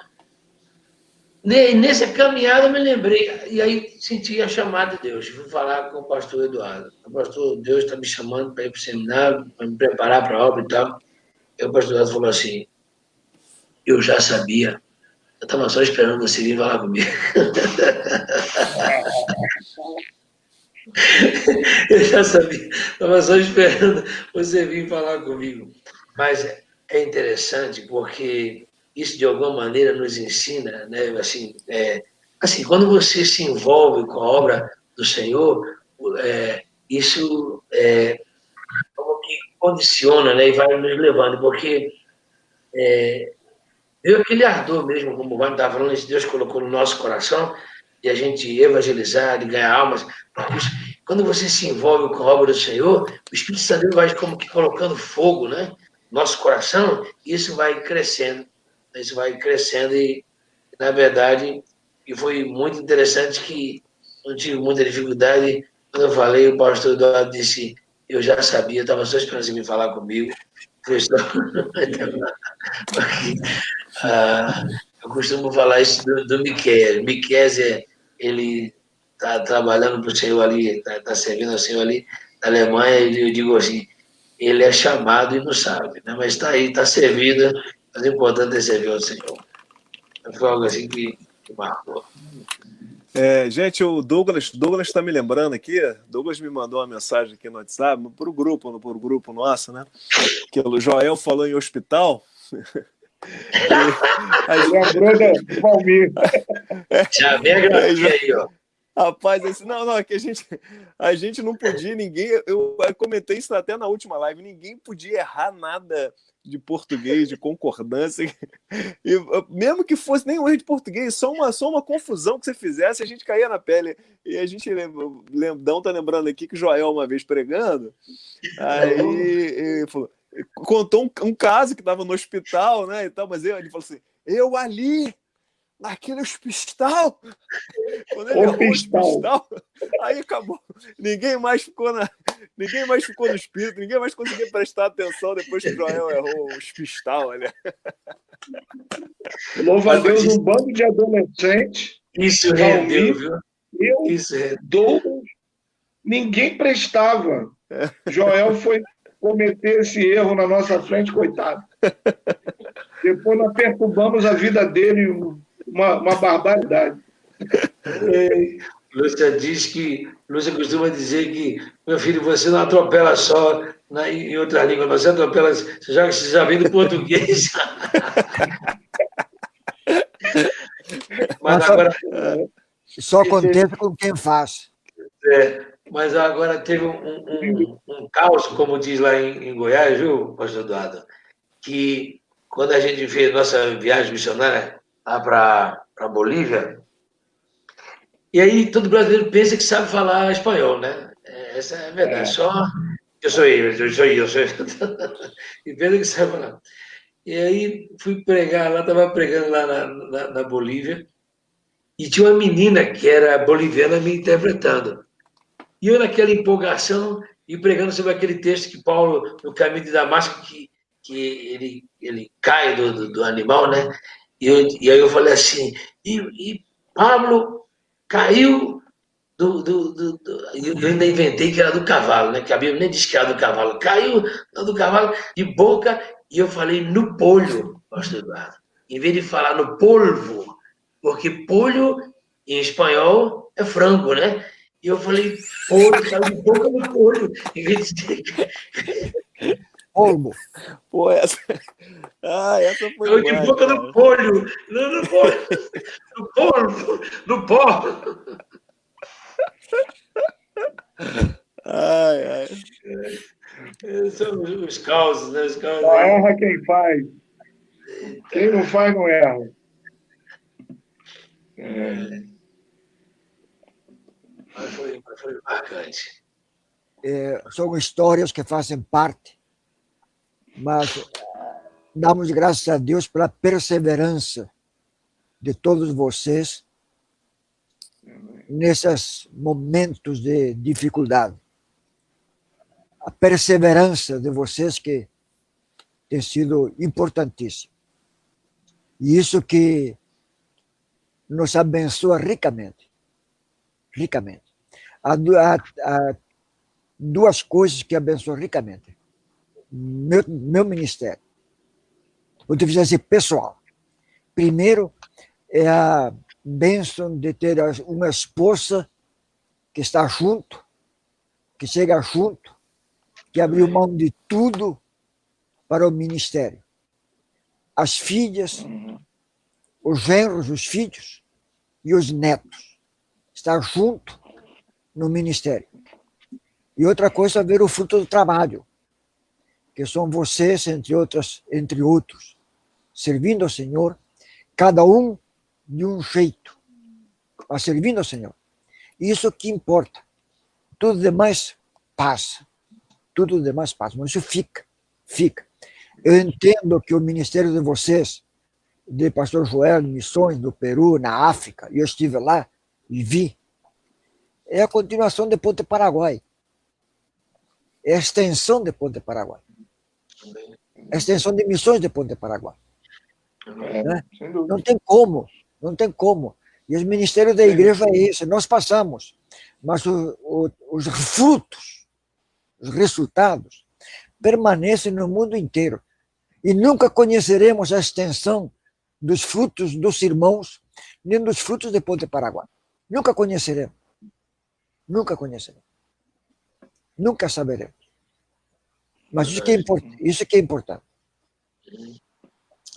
Nessa caminhada eu me lembrei, e aí senti a chamada de Deus. Fui falar com o pastor Eduardo. O pastor, Deus está me chamando para ir para o seminário, para me preparar para a obra e tal. E o pastor Eduardo falou assim: eu já sabia, eu estava só esperando você vir falar comigo. Eu já sabia, estava só esperando você vir falar comigo. Mas é interessante porque isso de alguma maneira nos ensina, né? Assim, quando você se envolve com a obra do Senhor, isso como que condiciona, né? E vai nos levando, porque veio aquele ardor mesmo, como o Wagner estava falando, esse Deus colocou no nosso coração, e a gente evangelizar, e ganhar almas. Quando você se envolve com a obra do Senhor, o Espírito Santo vai como que colocando fogo, né? No nosso coração, e isso vai crescendo. Isso vai crescendo e, na verdade, e foi muito interessante que não tive muita dificuldade. Quando eu falei, o pastor Eduardo disse: eu já sabia, eu estava só esperando você me falar comigo. Eu costumo falar isso do Miqueias. Miqueias, ele está trabalhando para o Senhor ali, está servindo ao Senhor ali na Alemanha, e eu digo assim, ele é chamado e não sabe, né? Mas está aí, está servido, mas o importante é servir ao Senhor. Foi algo assim que marcou. Gente, o Douglas está me lembrando aqui. Douglas me mandou uma mensagem aqui no WhatsApp, pro grupo nosso, né? Que o Joel falou em hospital. Lembrou do Valmir. Já vem a aí, ó. Rapaz, assim, não, é que a gente não podia, eu comentei isso até na última live, ninguém podia errar nada de português, de concordância, e mesmo que fosse nem um erro de português, só uma confusão que você fizesse, a gente caía na pele. E a gente, Lembdão tá lembrando aqui que o Joel, uma vez pregando, aí ele falou, contou um caso que estava no hospital, né, e tal, mas ele falou assim, eu ali, naquele hospital, quando ele errou o hospital, aí acabou. Ninguém mais ficou no espírito, ninguém mais conseguia prestar atenção depois que o Joel errou o hospital. Olha. Louva a Deus, um bando de adolescentes. Isso rendeu, viu? Douglas, ninguém prestava. Joel foi cometer esse erro na nossa frente, coitado. Depois nós perturbamos a vida dele, uma barbaridade. Lúcia costuma dizer que, meu filho, você não atropela só em outra língua, você atropela, você já vem do português. Mas agora... Só acontece com quem faz. Mas agora teve um caos, como diz lá em Goiás, viu, pastor Eduardo? Que quando a gente fez nossa viagem missionária lá para Bolívia, e aí todo brasileiro pensa que sabe falar espanhol, né? Essa é a verdade. Só eu sou. E pensa que sabe falar. E aí fui pregar lá, estava pregando lá na Bolívia, e tinha uma menina que era boliviana me interpretando. E eu, naquela empolgação, e pregando sobre aquele texto que Paulo, no caminho de Damasco, que ele cai do animal, né? E aí eu falei assim, e Pablo caiu eu ainda inventei que era do cavalo, né? Que a Bíblia nem diz que era do cavalo. Caiu do cavalo de boca, e eu falei no polho, pastor Eduardo. Em vez de falar no polvo, porque polho, em espanhol, é frango, né? E eu falei, polho, caiu de boca no polho. Em vez de dizer... Polvo. Pô, essa foi Caiu de demais, boca cara. no polho, não no polho, no polvo, no pó. Ai. São os causos, né? Os causos Só aí. erra quem faz. Quem não faz, não erra. Mas foi marcante. São histórias que fazem parte, mas damos graças a Deus pela perseverança de todos vocês nesses momentos de dificuldade. A perseverança de vocês que tem sido importantíssima. E isso que nos abençoa ricamente. Ricamente. Há duas coisas que abençoam ricamente. Meu ministério. Vou te dizer assim, pessoal. Primeiro, é a bênção de ter uma esposa que está junto, que chega junto, que abriu mão de tudo para o ministério. As filhas, os genros, os filhos e os netos. Estar junto no ministério. E outra coisa é ver o fruto do trabalho, que são vocês, entre outros, servindo ao Senhor, cada um de um jeito, mas servindo ao Senhor. Isso que importa. Tudo demais passa. Tudo demais passa, mas isso fica. Eu entendo que o ministério de vocês, de pastor Joel, de missões do Peru, na África, e eu estive lá e vi, é a continuação de Ponte Paraguai. É a extensão de Ponte Paraguai. É a extensão de missões de Ponte Paraguai. Né? Não tem como. E os ministérios da igreja é esse, nós passamos. Mas os frutos, os resultados, permanecem no mundo inteiro. E nunca conheceremos a extensão dos frutos dos irmãos, nem dos frutos de Ponte Paraguai. Nunca conheceremos. Nunca saberemos. Mas isso que é importante.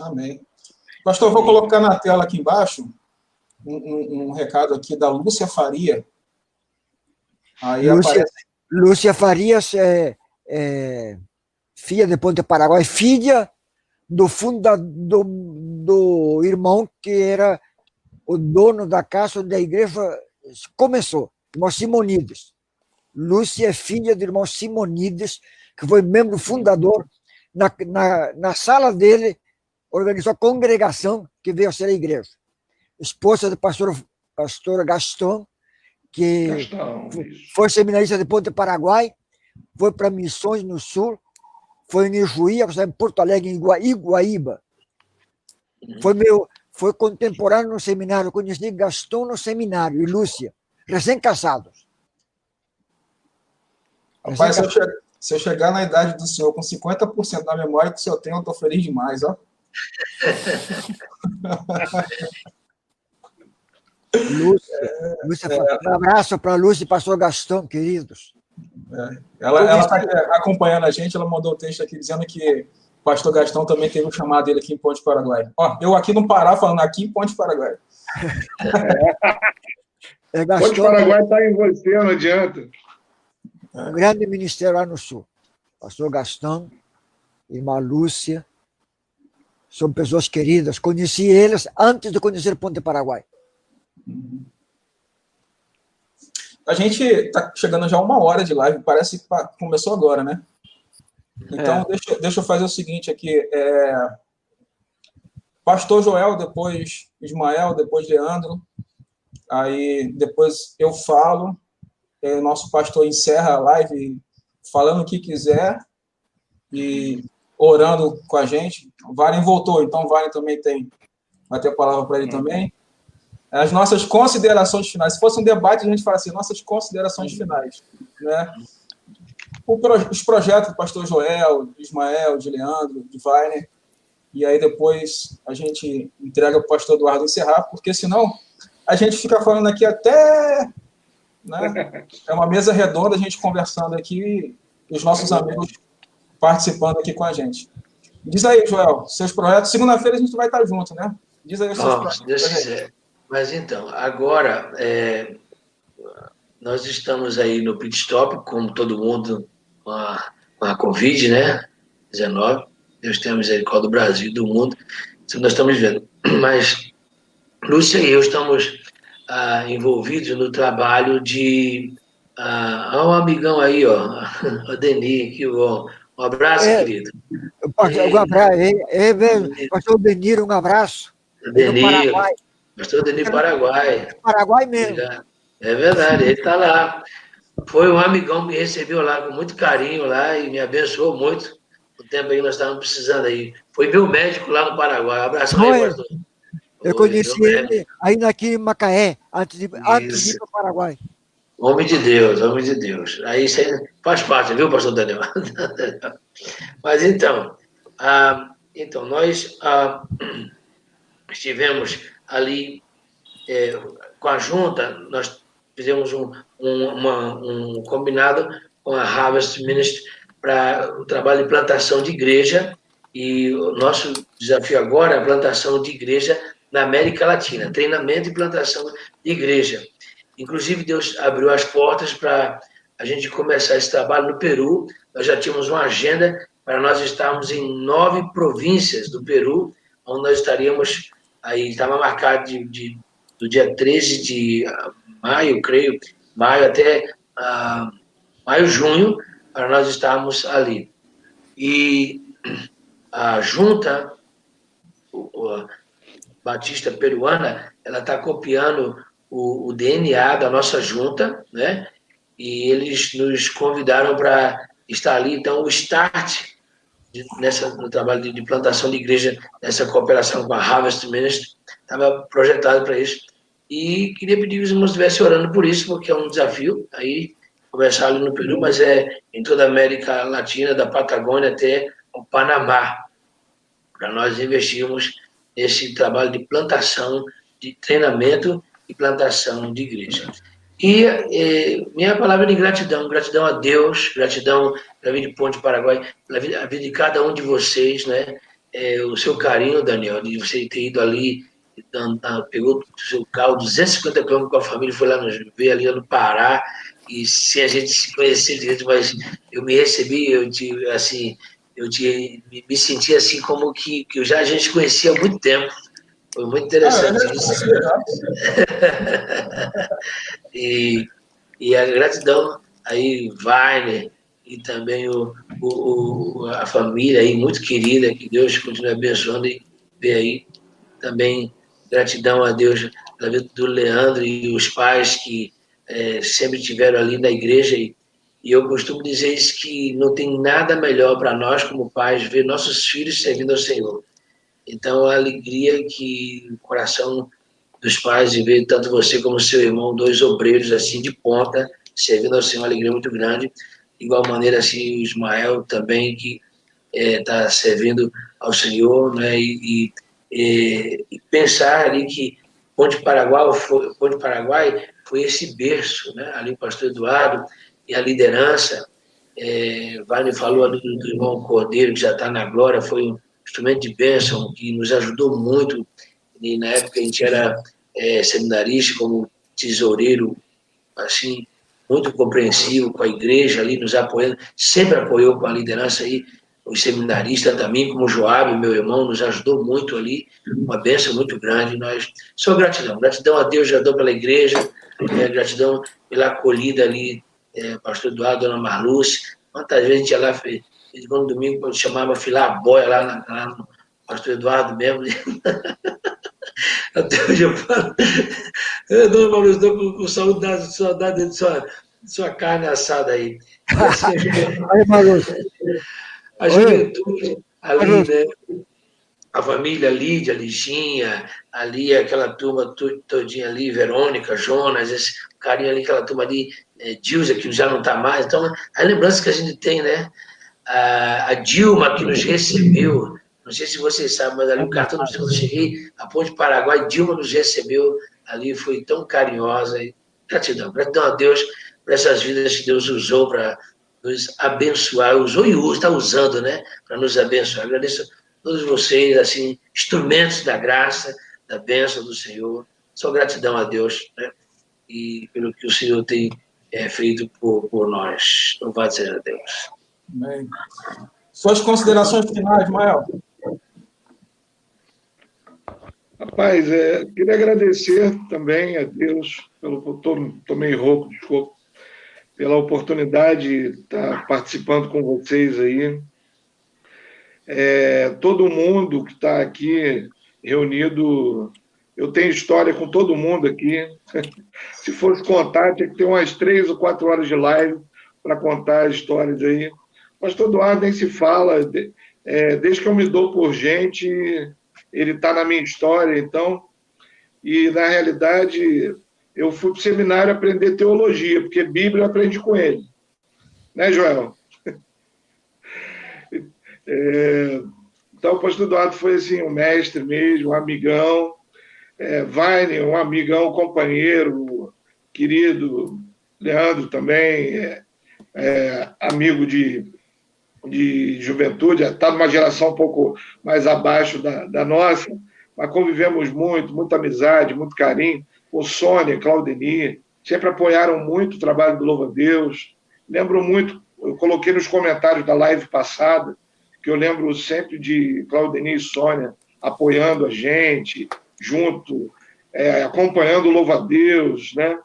Amém. Pastor, eu vou colocar na tela aqui embaixo um recado aqui da Lúcia Faria. Aí Lúcia Farias é filha de Ponte Paraguai, filha do irmão que era o dono da casa onde a igreja começou, irmão Simonides. Lúcia é filha do irmão Simonides, que foi membro fundador. Na sala dele, organizou a congregação que veio a ser a igreja. Esposa do pastor Gaston, que foi seminarista de Ponte Paraguai, foi para missões no sul, foi em Ijuí, em Porto Alegre, em Iguaíba. Foi contemporâneo no seminário, conheci Gaston no seminário, e Lúcia, recém-casados. Rapaz, se eu chegar na idade do senhor com 50% da memória que o senhor tem, eu estou feliz demais, ó. Lúcia, um abraço para a Lúcia e pastor Gastão, queridos. Ela está acompanhando a gente, ela mandou o texto aqui dizendo que o pastor Gastão também teve um chamado dele aqui em Ponte Paraguai. Ó, eu aqui no Pará falando aqui em Ponte Paraguai. Gastão, Ponte Paraguai está em você, não adianta. Um grande ministério lá no sul. Pastor Gastão, irmã Lúcia, são pessoas queridas. Conheci eles antes de conhecer Ponte Paraguai. A gente está chegando já a 1 hora de live, parece que começou agora, né? Então, deixa eu fazer o seguinte aqui. Pastor Joel, depois Ismael, depois Leandro. Aí depois eu falo. Nosso pastor encerra a live falando o que quiser e orando com a gente. O Varen voltou, então o Varen também vai ter a palavra para ele também. As nossas considerações finais. Se fosse um debate, a gente fala assim, nossas considerações finais. Né? Os projetos do pastor Joel, de Ismael, de Leandro, de Wagner, e aí depois a gente entrega para o pastor Eduardo encerrar, porque senão a gente fica falando aqui até... Né? É uma mesa redonda, a gente conversando aqui, e os nossos amigos participando aqui com a gente. Diz aí, Joel, seus projetos. Segunda-feira a gente vai estar junto, né? Diz aí os seus projetos. Deus quiser. Mas então, agora, nós estamos aí no pit stop, como todo mundo, com a Covid, né? 19. Deus tem a misericórdia do Brasil, do mundo. Isso nós estamos vendo. Mas Lúcia e eu estamos envolvidos no trabalho de... um amigão aí, ó, o Denis, que bom. Um abraço, querido. Um abraço. Pastor Denir, um abraço. Denir, pastor Denir Paraguai. Paraguai mesmo. É verdade, ele está lá. Foi um amigão que me recebeu lá com muito carinho lá e me abençoou muito. O tempo aí nós estávamos precisando aí. Foi meu médico lá no Paraguai. Abração aí, pastor. Eu conheci ele ainda aqui em Macaé, antes de ir para o Paraguai. Homem de Deus, homem de Deus. Aí isso aí faz parte, viu, pastor Daniel? Mas então, nós estivemos ali com a junta, nós fizemos um combinado com a Harvest Ministry para o trabalho de plantação de igreja, e o nosso desafio agora é a plantação de igreja na América Latina, treinamento e plantação de igreja. Inclusive, Deus abriu as portas para a gente começar esse trabalho no Peru. Nós já tínhamos uma agenda para nós estarmos em 9 províncias do Peru, onde nós estaríamos, aí estava marcado do dia 13 de maio, creio, maio até maio, junho, para nós estarmos ali. E a junta batista peruana, ela está copiando o DNA da nossa junta, né? E eles nos convidaram para estar ali. Então, o start no trabalho de plantação de igreja, nessa cooperação com a Harvest Ministry, estava projetado para isso. E queria pedir que os irmãos estivessem orando por isso, porque é um desafio aí, começar ali no Peru, mas é em toda a América Latina, da Patagônia até o Panamá, para nós investirmos nesse trabalho de plantação, de treinamento e plantação de igreja. E minha palavra de gratidão a Deus, gratidão pela vida de Ponte Paraguai, pela vida de cada um de vocês, né? O seu carinho, Daniel, de você ter ido ali, pegou o seu carro, 250 km com a família, foi lá nos ver ali no Pará, e sem a gente se conhecer direito, mas eu me recebi, me senti assim como que a gente conhecia há muito tempo. Foi muito interessante isso. E a gratidão aí, Wagner, e também a família aí, muito querida, que Deus continue abençoando, e ver aí também gratidão a Deus pela vida do Leandro e os pais que sempre estiveram ali na igreja. E eu costumo dizer isso, que não tem nada melhor para nós como pais ver nossos filhos servindo ao Senhor. Então, a alegria que o coração dos pais de ver tanto você como seu irmão, 2 obreiros assim de ponta, servindo ao Senhor, uma alegria muito grande. De igual maneira, assim, o Ismael também, que está servindo ao Senhor, né? E pensar ali que Ponte Paraguai foi esse berço, né? Ali o pastor Eduardo e a liderança. Wagner falou ali do irmão Cordeiro, que já está na glória, foi um instrumento de bênção que nos ajudou muito. E na época a gente era seminarista, como tesoureiro, assim, muito compreensivo com a igreja ali, nos apoiando, sempre apoiou com a liderança aí, os seminaristas também, como o Joab, meu irmão, nos ajudou muito ali, uma bênção muito grande. Só gratidão a Deus, já dou pela igreja, gratidão pela acolhida ali, pastor Eduardo, dona Marluce, quantas vezes a gente ia lá, no domingo, quando chamava filar a boia lá no pastor Eduardo mesmo, até hoje eu falo, dona Marluce, estou com saudade de sua carne assada aí. E assim, Aí, Marluce. a juventude ali, né? A família Lídia, Liginha, ali aquela turma todinha ali, Verônica, Jonas, esse carinha ali, aquela turma ali, Dilza, que já não está mais. Então, a lembrança que a gente tem, né? A Dilma, que nos recebeu, não sei se vocês sabem, mas ali o cartão do quando eu cheguei, a Ponte Paraguai, Dilma nos recebeu ali, foi tão carinhosa. Gratidão a Deus por essas vidas que Deus usou para nos abençoar, usou e usa, está usando, né, para nos abençoar. Agradeço a todos vocês, assim, instrumentos da graça, da bênção do Senhor. Só gratidão a Deus, né, e pelo que o Senhor tem feito por nós. Louvado seja Deus. Amém. Suas considerações finais, Mael. Rapaz, queria agradecer também a Deus tô meio rouco, desculpa, pela oportunidade de estar participando com vocês aí. Todo mundo que está aqui reunido, eu tenho história com todo mundo aqui. Se fosse contar, tinha que ter umas 3 ou 4 horas de live para contar as histórias aí. Mas todo Eduardo nem se fala, desde que eu me dou por gente, ele está na minha história, então, e na realidade eu fui para o seminário aprender teologia, porque Bíblia eu aprendi com ele. Né, Joel? Então, o pastor Eduardo foi assim, um mestre mesmo, um amigão. Wagner, um amigão, companheiro, querido. Leandro também, amigo de juventude, está numa geração um pouco mais abaixo da nossa, mas convivemos muito, muita amizade, muito carinho. O Sônia, Claudemir, sempre apoiaram muito o trabalho do Louva a Deus. Lembro muito, eu coloquei nos comentários da live passada, que eu lembro sempre de Claudemir e Sônia apoiando a gente, junto, acompanhando o Louva a Deus, né?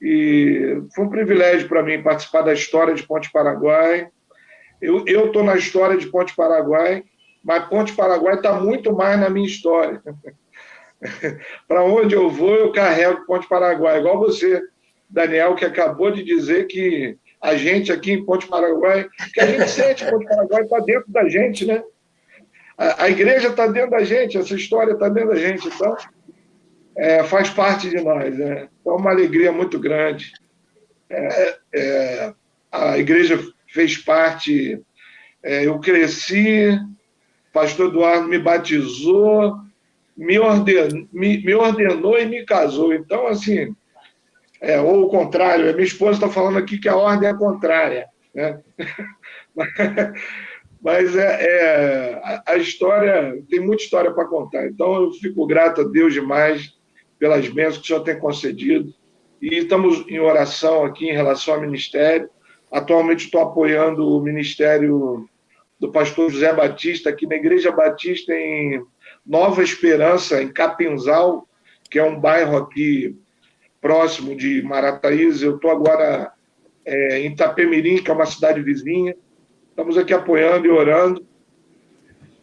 E foi um privilégio para mim participar da história de Ponte Paraguai. Eu estou na história de Ponte Paraguai, mas Ponte Paraguai está muito mais na minha história. Para onde eu vou, eu carrego Ponte Paraguai. Igual você, Daniel, que acabou de dizer que a gente aqui em Ponte Paraguai, que a gente sente Ponte Paraguai está dentro da gente, né? A igreja está dentro da gente, essa história está dentro da gente, então faz parte de nós. Né? Então, é uma alegria muito grande. A igreja fez parte, eu cresci, pastor Eduardo me batizou, me ordenou e me casou. Então, assim, ou o contrário, minha esposa está falando aqui que a ordem é contrária. Né? Mas a história, tem muita história para contar. Então, eu fico grato a Deus demais pelas bênçãos que o Senhor tem concedido. E estamos em oração aqui em relação ao ministério. Atualmente estou apoiando o ministério do pastor José Batista, aqui na Igreja Batista em Nova Esperança, em Capinzal, que é um bairro aqui próximo de Marataízes. Eu estou agora em Itapemirim, que é uma cidade vizinha. Estamos aqui apoiando e orando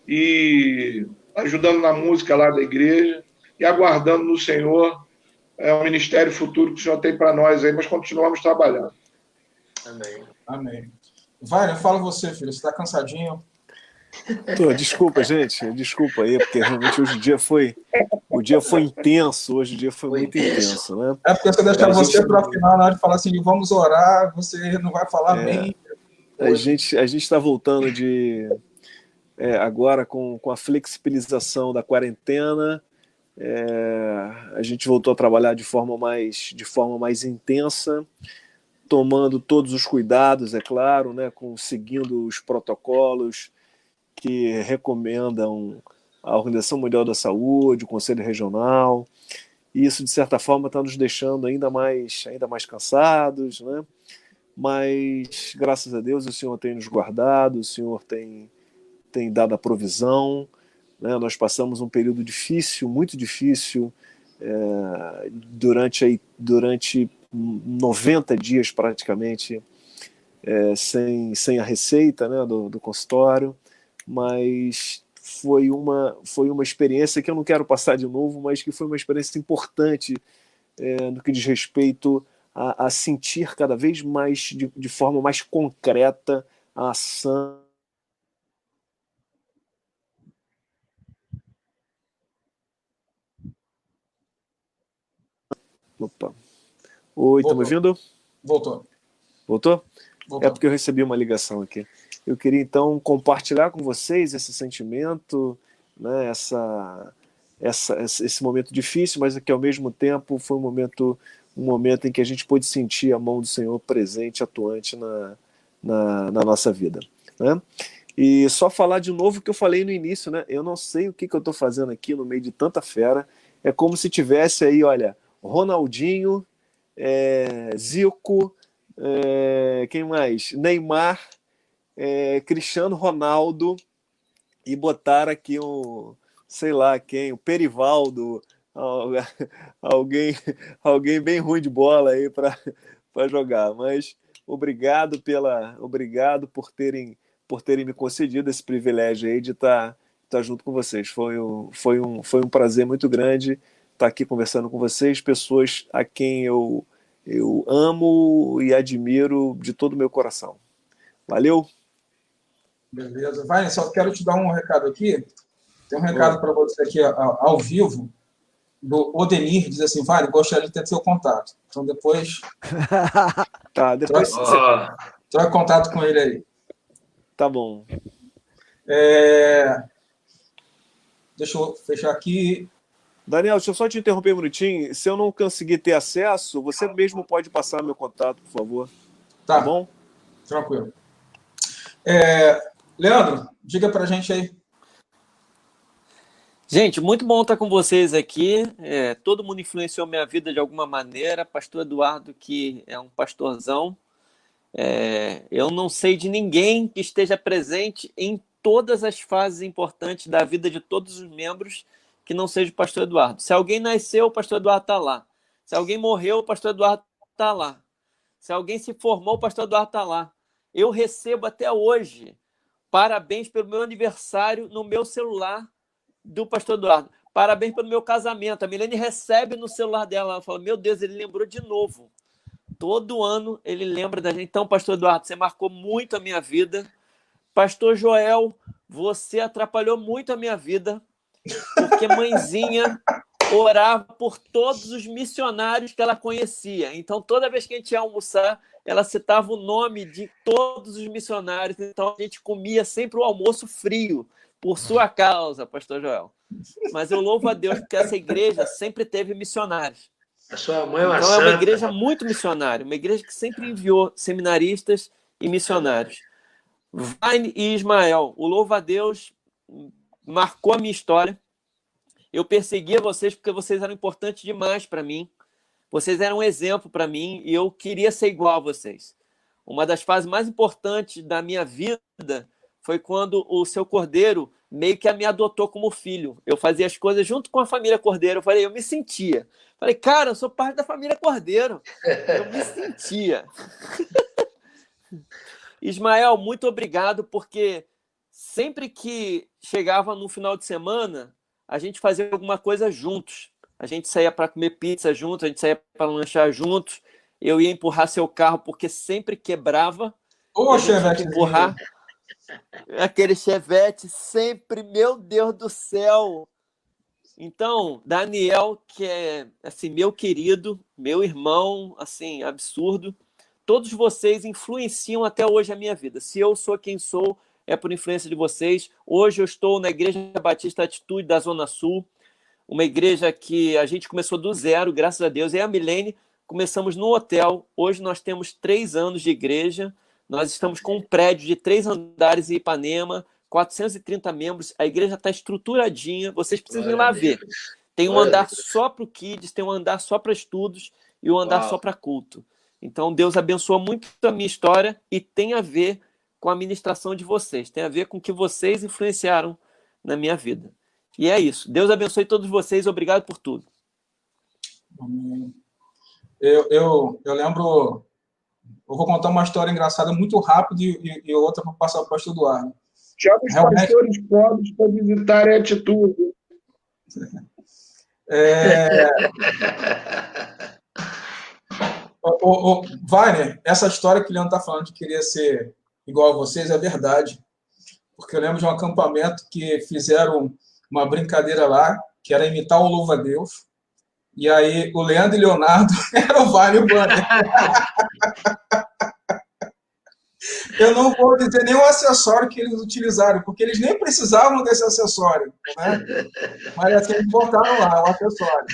e ajudando na música lá da igreja e aguardando no Senhor o ministério futuro que o Senhor tem para nós aí, mas continuamos trabalhando. Amém. Amém. Wagner, fala você, filho. Você está cansadinho? Desculpa, gente. Desculpa aí, porque realmente hoje o dia foi intenso. Hoje o dia foi muito intenso, né? Porque você deixa você para o final, na hora de falar assim, vamos orar, você não vai falar bem. A gente está voltando agora com a flexibilização da quarentena. A gente voltou a trabalhar de forma mais intensa, tomando todos os cuidados, é claro, né, seguindo os protocolos que recomendam a Organização Mundial da Saúde, o Conselho Regional. E isso, de certa forma, está nos deixando ainda mais cansados, né? Mas, graças a Deus, o Senhor tem nos guardado, o Senhor tem dado a provisão, né? Nós passamos um período difícil, muito difícil, durante 90 dias praticamente, sem a receita, né, do consultório, mas foi uma experiência que eu não quero passar de novo, mas que foi uma experiência importante, no que diz respeito a sentir cada vez mais, de forma mais concreta, a ação. Opa. Oi, tá me ouvindo? Voltou. Voltou? Voltou. É porque eu recebi uma ligação aqui. Eu queria, então, compartilhar com vocês esse sentimento, né, esse momento difícil, mas que, ao mesmo tempo, foi um momento em que a gente pôde sentir a mão do Senhor presente, atuante na nossa vida, né? E só falar de novo o que eu falei no início, né? Eu não sei o que eu estou fazendo aqui no meio de tanta fera. É como se tivesse aí, olha, Ronaldinho, Zico, quem mais? Neymar, Cristiano Ronaldo, e botar aqui sei lá quem, o Perivaldo, alguém bem ruim de bola aí para jogar. Mas obrigado por terem me concedido esse privilégio aí de estar junto com vocês. Foi um prazer muito grande estar aqui conversando com vocês, pessoas a quem eu amo e admiro de todo o meu coração. Valeu! Beleza. Vai, só quero te dar um recado aqui. Tem um recado para você aqui ao vivo, do Odenir, diz assim, Vale, gostaria de ter seu contato. Então, depois... Tá, depois... Troca contato com ele aí. Tá bom. Deixa eu fechar aqui. Daniel, deixa eu só te interromper um minutinho. Se eu não conseguir ter acesso, você mesmo pode passar meu contato, por favor. Tá bom? Tranquilo. Leandro, diga pra gente aí. Gente, muito bom estar com vocês aqui. Todo mundo influenciou minha vida de alguma maneira. Pastor Eduardo, que é um pastorzão. Eu não sei de ninguém que esteja presente em todas as fases importantes da vida de todos os membros que não seja o pastor Eduardo. Se alguém nasceu, o pastor Eduardo está lá. Se alguém morreu, o pastor Eduardo está lá. Se alguém se formou, o pastor Eduardo está lá. Eu recebo até hoje parabéns pelo meu aniversário no meu celular do pastor Eduardo. Parabéns pelo meu casamento. A Milene recebe no celular dela. Ela fala, meu Deus, ele lembrou de novo. Todo ano ele lembra da gente. Então, pastor Eduardo, você marcou muito a minha vida. Pastor Joel, você atrapalhou muito a minha vida, porque mãezinha orava por todos os missionários que ela conhecia. Então, toda vez que a gente ia almoçar, ela citava o nome de todos os missionários. Então, a gente comia sempre o almoço frio, por sua causa, pastor Joel. Mas eu louvo a Deus, porque essa igreja sempre teve missionários. A sua mãe é uma então, santa. É uma igreja muito missionária, uma igreja que sempre enviou seminaristas e missionários. Vine e Ismael, o louvo a Deus marcou a minha história. Eu perseguia vocês porque vocês eram importantes demais para mim. Vocês eram um exemplo para mim e eu queria ser igual a vocês. Uma das fases mais importantes da minha vida foi quando o seu Cordeiro meio que me adotou como filho. Eu fazia as coisas junto com a família Cordeiro. Eu me sentia. Falei, cara, eu sou parte da família Cordeiro. Eu me sentia. Ismael, muito obrigado, porque sempre que chegava no final de semana, a gente fazia alguma coisa juntos. A gente saía para comer pizza juntos, a gente saía para lanchar juntos. Eu ia empurrar seu carro, porque sempre quebrava. Chevette, empurrar aquele Chevette, sempre, meu Deus do céu. Então, Daniel, que é assim, meu querido, meu irmão, assim, absurdo. Todos vocês influenciam até hoje a minha vida. Se eu sou quem sou, é por influência de vocês. Hoje eu estou na Igreja Batista Atitude da Zona Sul, uma igreja que a gente começou do zero, graças a Deus. Eu e a Milene começamos no hotel. Hoje nós temos 3 anos de igreja. Nós estamos com um prédio de 3 andares em Ipanema, 430 membros. A igreja está estruturadinha. Vocês precisam ir lá ver. Tem um andar só para o Kids, tem um andar só para estudos e um andar só para culto. Então, Deus abençoa muito a minha história e tem a ver com a ministração de vocês. Tem a ver com o que vocês influenciaram na minha vida. E é isso. Deus abençoe todos vocês. Obrigado por tudo. Eu lembro... Eu vou contar uma história engraçada muito rápido e outra para passar para o pastor Eduardo. Chama os pastores pobres para visitarem a atitude. Wagner, essa história que o Leandro está falando de querer ser igual a vocês é verdade. Porque eu lembro de um acampamento que fizeram uma brincadeira lá, que era imitar o Louva-a-Deus. E aí o Leandro e o Leonardo eram o Wagner e o Banner. Eu não vou dizer nenhum acessório que eles utilizaram, porque eles nem precisavam desse acessório, né? Mas assim, eles botaram lá o acessório.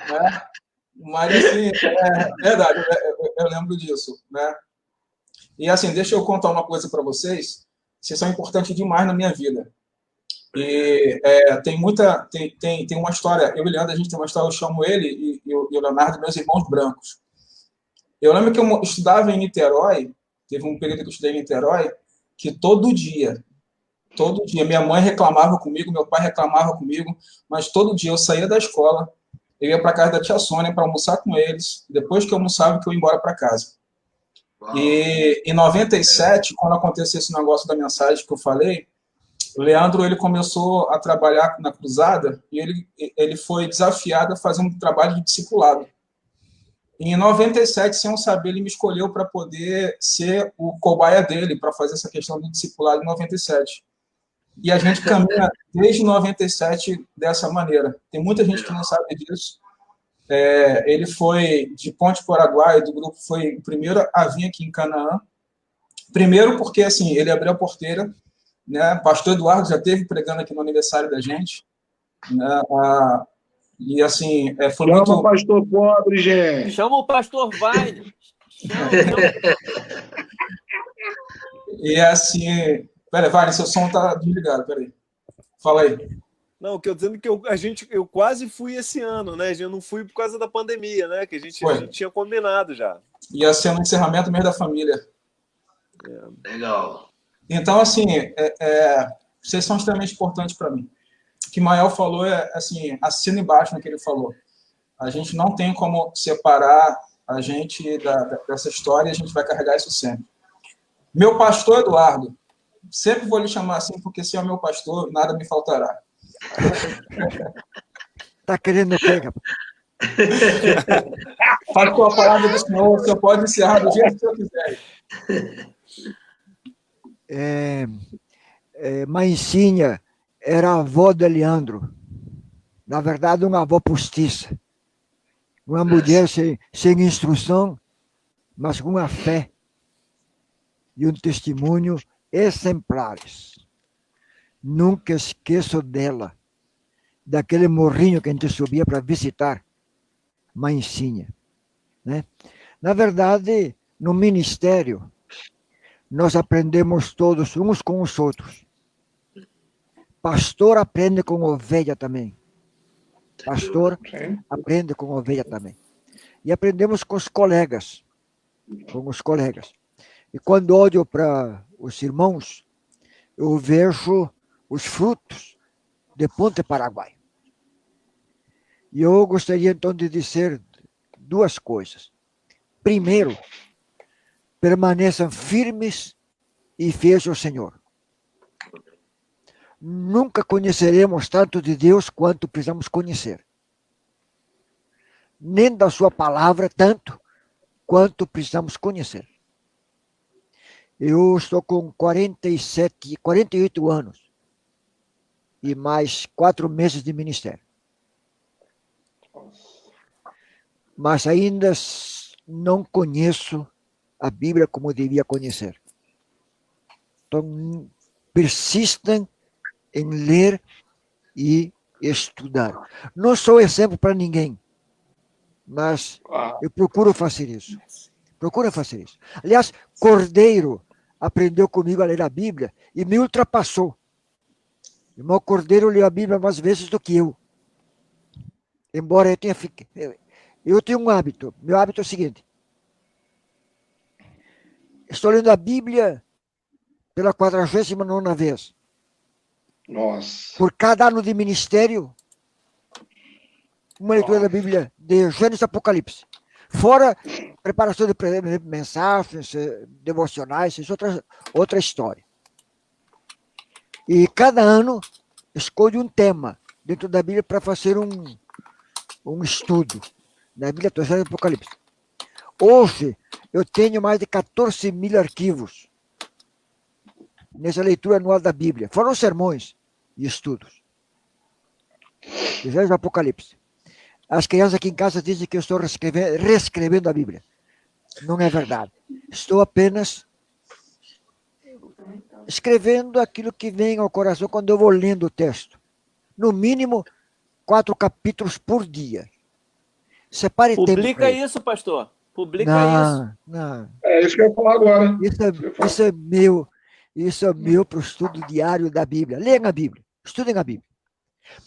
Né? Mas assim, é verdade, eu lembro disso, né? E assim, deixa eu contar uma coisa para vocês. Vocês são importantes demais na minha vida. E tem uma história, eu e o Leandro, a gente tem uma história, eu chamo ele e o Leonardo, meus irmãos brancos. Eu lembro que eu estudava em Niterói, teve um período que eu estudei em Niterói, que todo dia, minha mãe reclamava comigo, meu pai reclamava comigo, mas todo dia eu saía da escola, eu ia para casa da tia Sônia para almoçar com eles, depois que eu almoçava, que eu ia embora para casa. E em 97, quando aconteceu esse negócio da mensagem que eu falei, o Leandro, ele começou a trabalhar na Cruzada e ele foi desafiado a fazer um trabalho de discipulado. E em 97, sem eu saber, ele me escolheu para poder ser o cobaia dele, para fazer essa questão do discipulado em 97. E a gente caminha desde 97 dessa maneira. Tem muita gente que não sabe disso. Ele foi de Ponte Paraguai, do grupo, foi o primeiro a vir aqui em Canaã. Primeiro porque, assim, ele abriu a porteira, né? Pastor Eduardo já esteve pregando aqui no aniversário da gente, né? E, assim, foi muito... Chama o pastor pobre, gente. Chama o pastor Wagner. E, assim... Peraí, Wagner, seu som tá desligado, peraí. Fala aí. Não, que eu dizendo que eu quase fui esse ano, né? Eu não fui por causa da pandemia, né? Que a gente tinha combinado já. Ia ser no encerramento mesmo da família. Legal. Então, assim, vocês são extremamente importantes para mim. O que Mael falou assim, assina embaixo no que ele falou. A gente não tem como separar a gente dessa história e a gente vai carregar isso sempre. Meu pastor Eduardo, sempre vou lhe chamar assim, porque se é o meu pastor, nada me faltará. Tá querendo o quê, rapaz? Fale com a palavra do Senhor, você pode encerrar do jeito que o senhor quiser. Mãezinha era a avó de Leandro. Na verdade, uma avó postiça. Uma mulher sem instrução, mas com uma fé e um testemunho exemplares. Nunca esqueço dela, daquele morrinho que a gente subia para visitar, mãezinha, né? Na verdade, no ministério, nós aprendemos todos uns com os outros. Pastor aprende com ovelha também. Pastor aprende com ovelha também. E aprendemos com os colegas. E quando olho para os irmãos, eu vejo os frutos de Ponte Paraguai. E eu gostaria então de dizer 2 coisas. Primeiro, permaneçam firmes e fiéis ao Senhor. Nunca conheceremos tanto de Deus quanto precisamos conhecer. Nem da sua palavra tanto quanto precisamos conhecer. Eu estou com 48 anos e mais 4 meses de ministério. Mas ainda não conheço a Bíblia como devia conhecer. Então, persistam em ler e estudar. Não sou exemplo para ninguém, mas Ah, eu procuro fazer isso. Procuro fazer isso. Aliás, Cordeiro aprendeu comigo a ler a Bíblia e me ultrapassou. O irmão Cordeiro leu a Bíblia mais vezes do que eu. Embora eu tenha ficado. Eu tenho um hábito. Meu hábito é o seguinte. Estou lendo a Bíblia pela 49ª vez. nossa. Por cada ano de ministério, uma leitura da Bíblia de Gênesis e Apocalipse. Fora preparação de mensagens, devocionais, isso é outra história. E cada ano escolho um tema dentro da Bíblia para fazer um estudo da Bíblia toda, Gênesis e Apocalipse. Hoje, eu tenho mais de 14.000 arquivos nessa leitura anual da Bíblia. Foram sermões e estudos. Gênesis e Apocalipse. As crianças aqui em casa dizem que eu estou reescrevendo a Bíblia. Não é verdade. Estou apenas escrevendo aquilo que vem ao coração quando eu vou lendo o texto. No mínimo, 4 capítulos por dia. Separe tempo. Publica isso, pastor. Publica isso. Não. É isso que eu ia falar agora. Isso é meu para o estudo diário da Bíblia. Leiam a Bíblia. Estudem a Bíblia.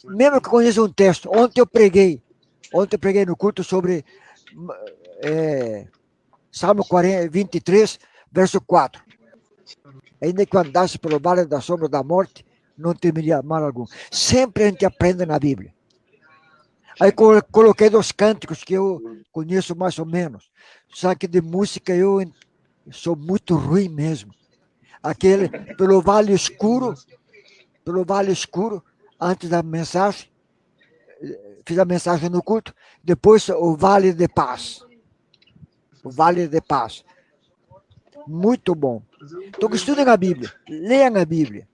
Mesmo que conheçam um texto. Ontem eu preguei no culto sobre Salmo 23, verso 4. Ainda que eu andasse pelo vale da sombra da morte, não temeria mal algum. Sempre a gente aprende na Bíblia. Aí coloquei 2 cânticos que eu conheço mais ou menos. Só que de música eu sou muito ruim mesmo. Aquele, pelo vale escuro, antes da mensagem, fiz a mensagem no culto, depois o Vale de Paz. O Vale de Paz. Muito bom. Então, estudem a Bíblia, leiam a Bíblia,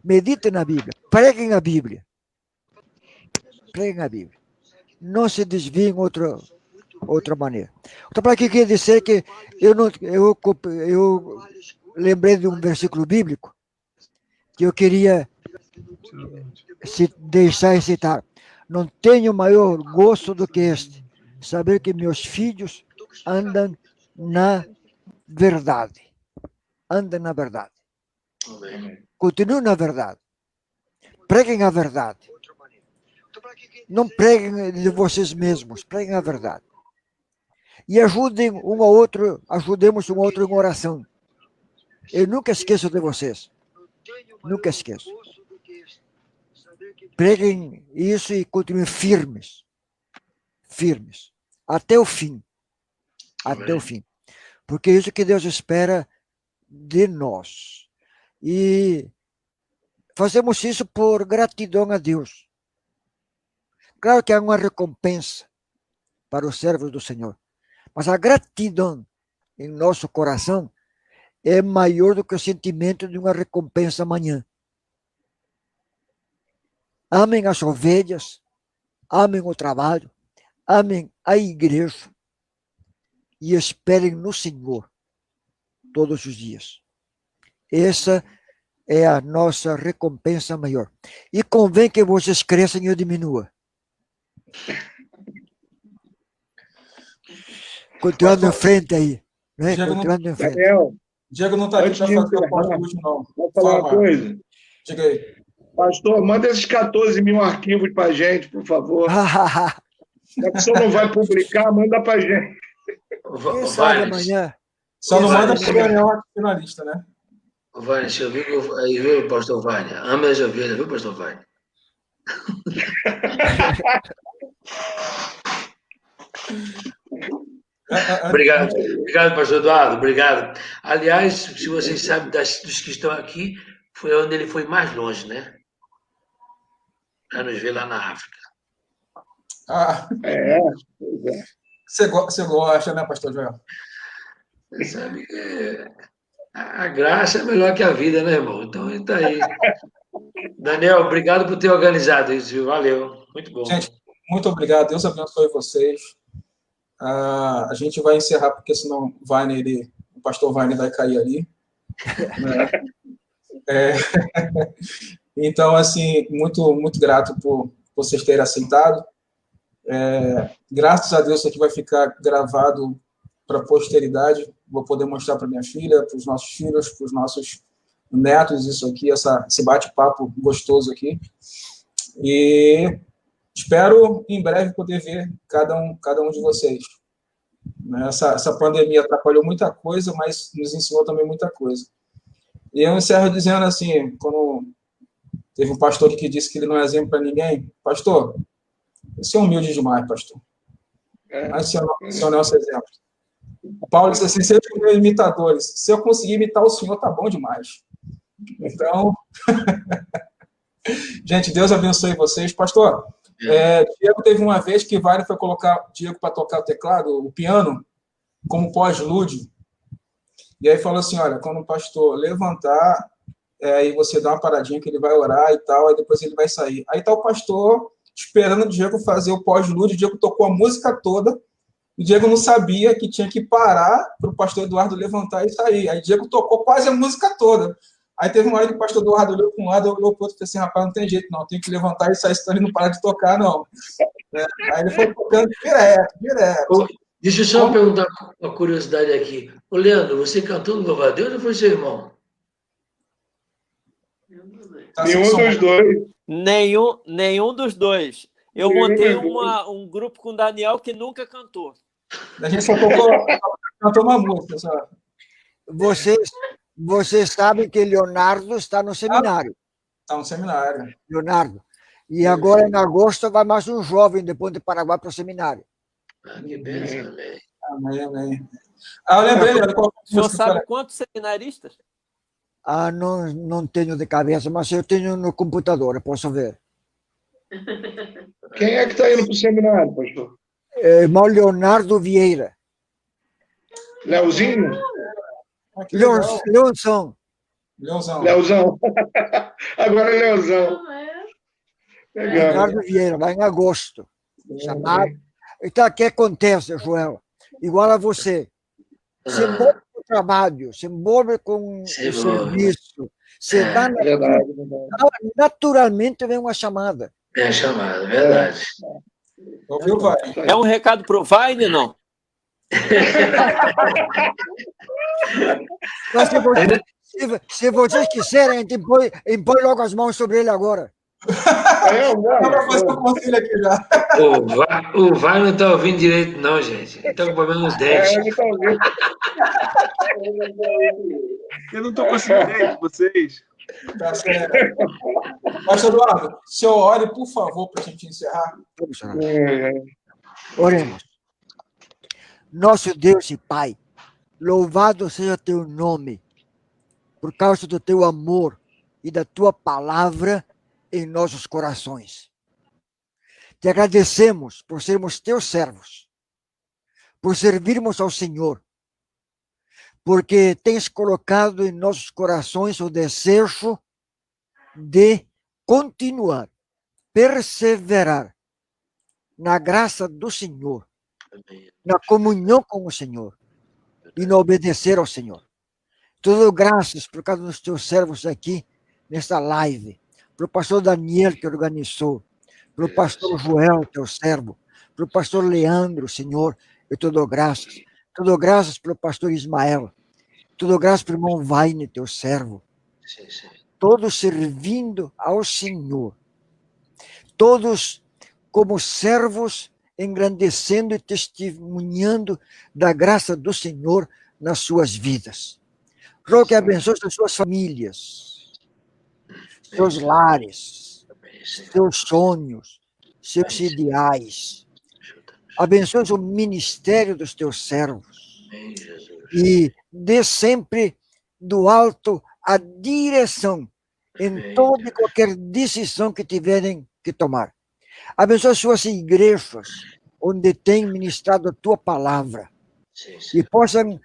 meditem na Bíblia, preguem a Bíblia. Preguem a Bíblia. Não se desviem outra maneira. Então, para que quer dizer que eu lembrei de um versículo bíblico que eu queria deixar citar. Não tenho maior gosto do que este, saber que meus filhos andam na verdade. Andam na verdade. Continuem na verdade. Preguem a verdade. Não preguem de vocês mesmos, preguem a verdade. E ajudemos um ao outro em oração. Eu nunca esqueço de vocês. Nunca esqueço. Preguem isso e continuem firmes. Firmes. Até o fim. Até o fim. Porque é isso que Deus espera de nós. E fazemos isso por gratidão a Deus. Claro que há uma recompensa para os servos do Senhor. Mas a gratidão em nosso coração é maior do que o sentimento de uma recompensa amanhã. Amem as ovelhas, amem o trabalho, amem a igreja e esperem no Senhor todos os dias. Essa é a nossa recompensa maior. E convém que vocês cresçam e eu diminua. Continuando em frente aí. Né? Continuando em frente. Diego não está aqui para fazer o ponto último, não. Vou falar uma coisa. Diga aí. Pastor, manda esses 14.000 arquivos para a gente, por favor. Se a pessoa não vai publicar, manda para a gente. Quem sabe amanhã? Só não manda para o Daniel finalista, né? Vânia, você ouviu aí, viu, pastor Vânia? Ame as ovelhas, viu, pastor Vânia? Obrigado, pastor Eduardo, obrigado. Aliás, se vocês sabem dos que estão aqui, foi onde ele foi mais longe, né? Para nos ver lá na África. Você gosta, né, pastor Joel? Você sabe que a graça é melhor que a vida, né, irmão? Então, ele está aí. Daniel, obrigado por ter organizado isso, viu? Valeu, muito bom. Gente, muito obrigado, Deus abençoe vocês. A gente vai encerrar, porque senão o pastor Wagner vai cair ali. Né? Então, assim, muito, muito grato por vocês terem aceitado. Graças a Deus isso aqui vai ficar gravado para a posteridade. Vou poder mostrar para minha filha, para os nossos filhos, para os nossos netos, isso aqui, esse bate-papo gostoso aqui. E espero em breve poder ver cada um de vocês. Essa pandemia atrapalhou muita coisa, mas nos ensinou também muita coisa. E eu encerro dizendo assim, quando teve um pastor que disse que ele não é exemplo para ninguém, pastor, você é humilde demais, pastor. Mas o senhor não é esse exemplo. O Paulo disse assim, sempre com meus imitadores, se eu conseguir imitar o senhor, tá bom demais. Então, gente, Deus abençoe vocês. Pastor, Diego teve uma vez que Wagner foi colocar Diego para tocar o teclado, o piano, como pós-lúdio. E aí falou assim, olha, quando o pastor levantar, aí você dá uma paradinha que ele vai orar e tal, aí depois ele vai sair. Aí tá o pastor esperando o Diego fazer o pós-lúdio, o Diego tocou a música toda, o Diego não sabia que tinha que parar para o pastor Eduardo levantar e sair. Aí o Diego tocou quase a música toda. Aí teve uma hora que o pastor Eduardo olhou para um lado, olhou para o outro e falou assim, rapaz, não tem jeito não, tem que levantar e sair, senão ele não para de tocar, não. Aí ele foi tocando direto. Deixa eu só perguntar uma curiosidade aqui. Ô, Leandro, você cantou no Louva a Deus ou foi seu irmão? Nenhum dos dois. Nenhum dos dois. Eu montei um grupo com o Daniel que nunca cantou. A gente só cantou uma música. Só. Vocês sabem que Leonardo está no seminário. Está no seminário. Leonardo. E agora, em agosto, vai mais um jovem depois de Paraguai para o seminário. Que bênção, amém. Amém. Eu lembrei, o senhor sabe quantos seminaristas? Não tenho de cabeça, mas eu tenho no computador, eu posso ver. Quem é que está indo para o seminário, pastor? Irmão Leonardo Vieira. Leozinho? Leãozão. Agora é Leozão. Legal. Leonardo Vieira, vai em agosto. Chamado. Então, o que acontece, Joel? Igual a você. Se envolve com o trabalho, se envolve com o serviço. Você dá naturalmente vem uma chamada. É a chamada, verdade. Ouviu, vai? É um recado para o Wagner, não? Mas se vocês quiserem, a gente impõe logo as mãos sobre ele agora. O Vai não está ouvindo direito, não, gente. Ele está com problema nos dentes. Eu não estou conseguindo ver vocês. Tá certo. Pastor Eduardo, o senhor ore, por favor, para a gente encerrar. Vamos orar. Oremos. Nosso Deus e Pai, louvado seja teu nome, por causa do teu amor e da tua palavra em nossos corações. Te agradecemos por sermos teus servos, por servirmos ao Senhor, porque tens colocado em nossos corações o desejo de continuar, perseverar na graça do Senhor, na comunhão com o Senhor e no obedecer ao Senhor. Tudo graças por causa dos teus servos aqui nesta live, para o pastor Daniel que organizou, para o pastor Joel, teu servo, para o pastor Leandro, Senhor, eu te dou graças. Te dou graças pelo pastor Ismael, te dou graças pelo irmão Vaine, teu servo. Todos servindo ao Senhor, todos como servos, engrandecendo e testemunhando da graça do Senhor nas suas vidas. Rogo que abençoe as suas famílias, seus lares, seus sonhos, seus ideais. Abençoe o ministério dos teus servos e dê sempre do alto a direção em toda e qualquer decisão que tiverem que tomar. Abençoe suas igrejas, onde tem ministrado a tua palavra, e possam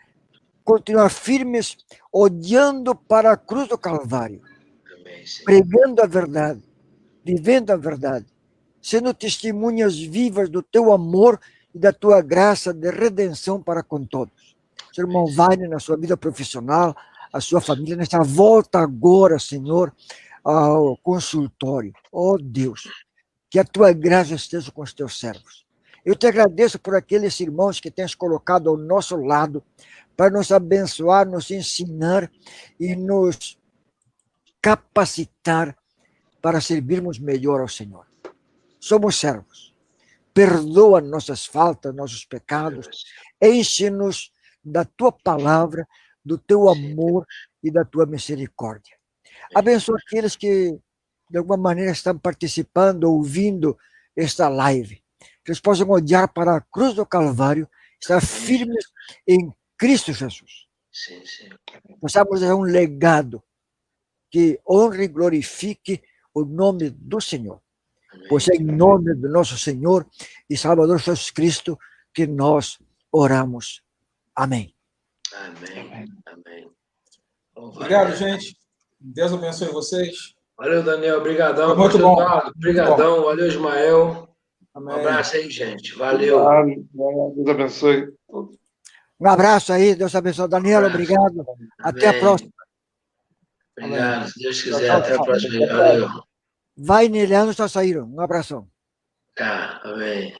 continuar firmes, olhando para a cruz do Calvário, pregando a verdade, vivendo a verdade, sendo testemunhas vivas do teu amor e da tua graça de redenção para com todos. Seu irmão Wagner, na sua vida profissional, a sua família, nessa volta agora, Senhor, ao consultório. Oh, Deus, que a tua graça esteja com os teus servos. Eu te agradeço por aqueles irmãos que tens colocado ao nosso lado para nos abençoar, nos ensinar e nos capacitar para servirmos melhor ao Senhor. Somos servos. Perdoa nossas faltas, nossos pecados. Enche-nos da tua palavra, do teu amor e da tua misericórdia. Abençoa aqueles que, de alguma maneira, estão participando, ouvindo esta live. Que eles possam olhar para a cruz do Calvário, estar firmes em Cristo Jesus. Sim, sim. Possamos dar um legado que honre e glorifique o nome do Senhor. Pois é em nome do nosso Senhor e Salvador Jesus Cristo que nós oramos. Amém. Amém. Amém. Obrigado, gente. Deus abençoe vocês. Valeu, Daniel. Obrigadão. Foi muito bom. Obrigadão. Valeu, Ismael. Amém. Um abraço aí, gente. Valeu. Deus abençoe. Um abraço aí, Deus abençoe. Daniel, obrigado. Até a próxima. Obrigado, se Deus quiser. Até a próxima. Valeu. Vai, Neleandro, está saíram. Um abração. Tá, amém.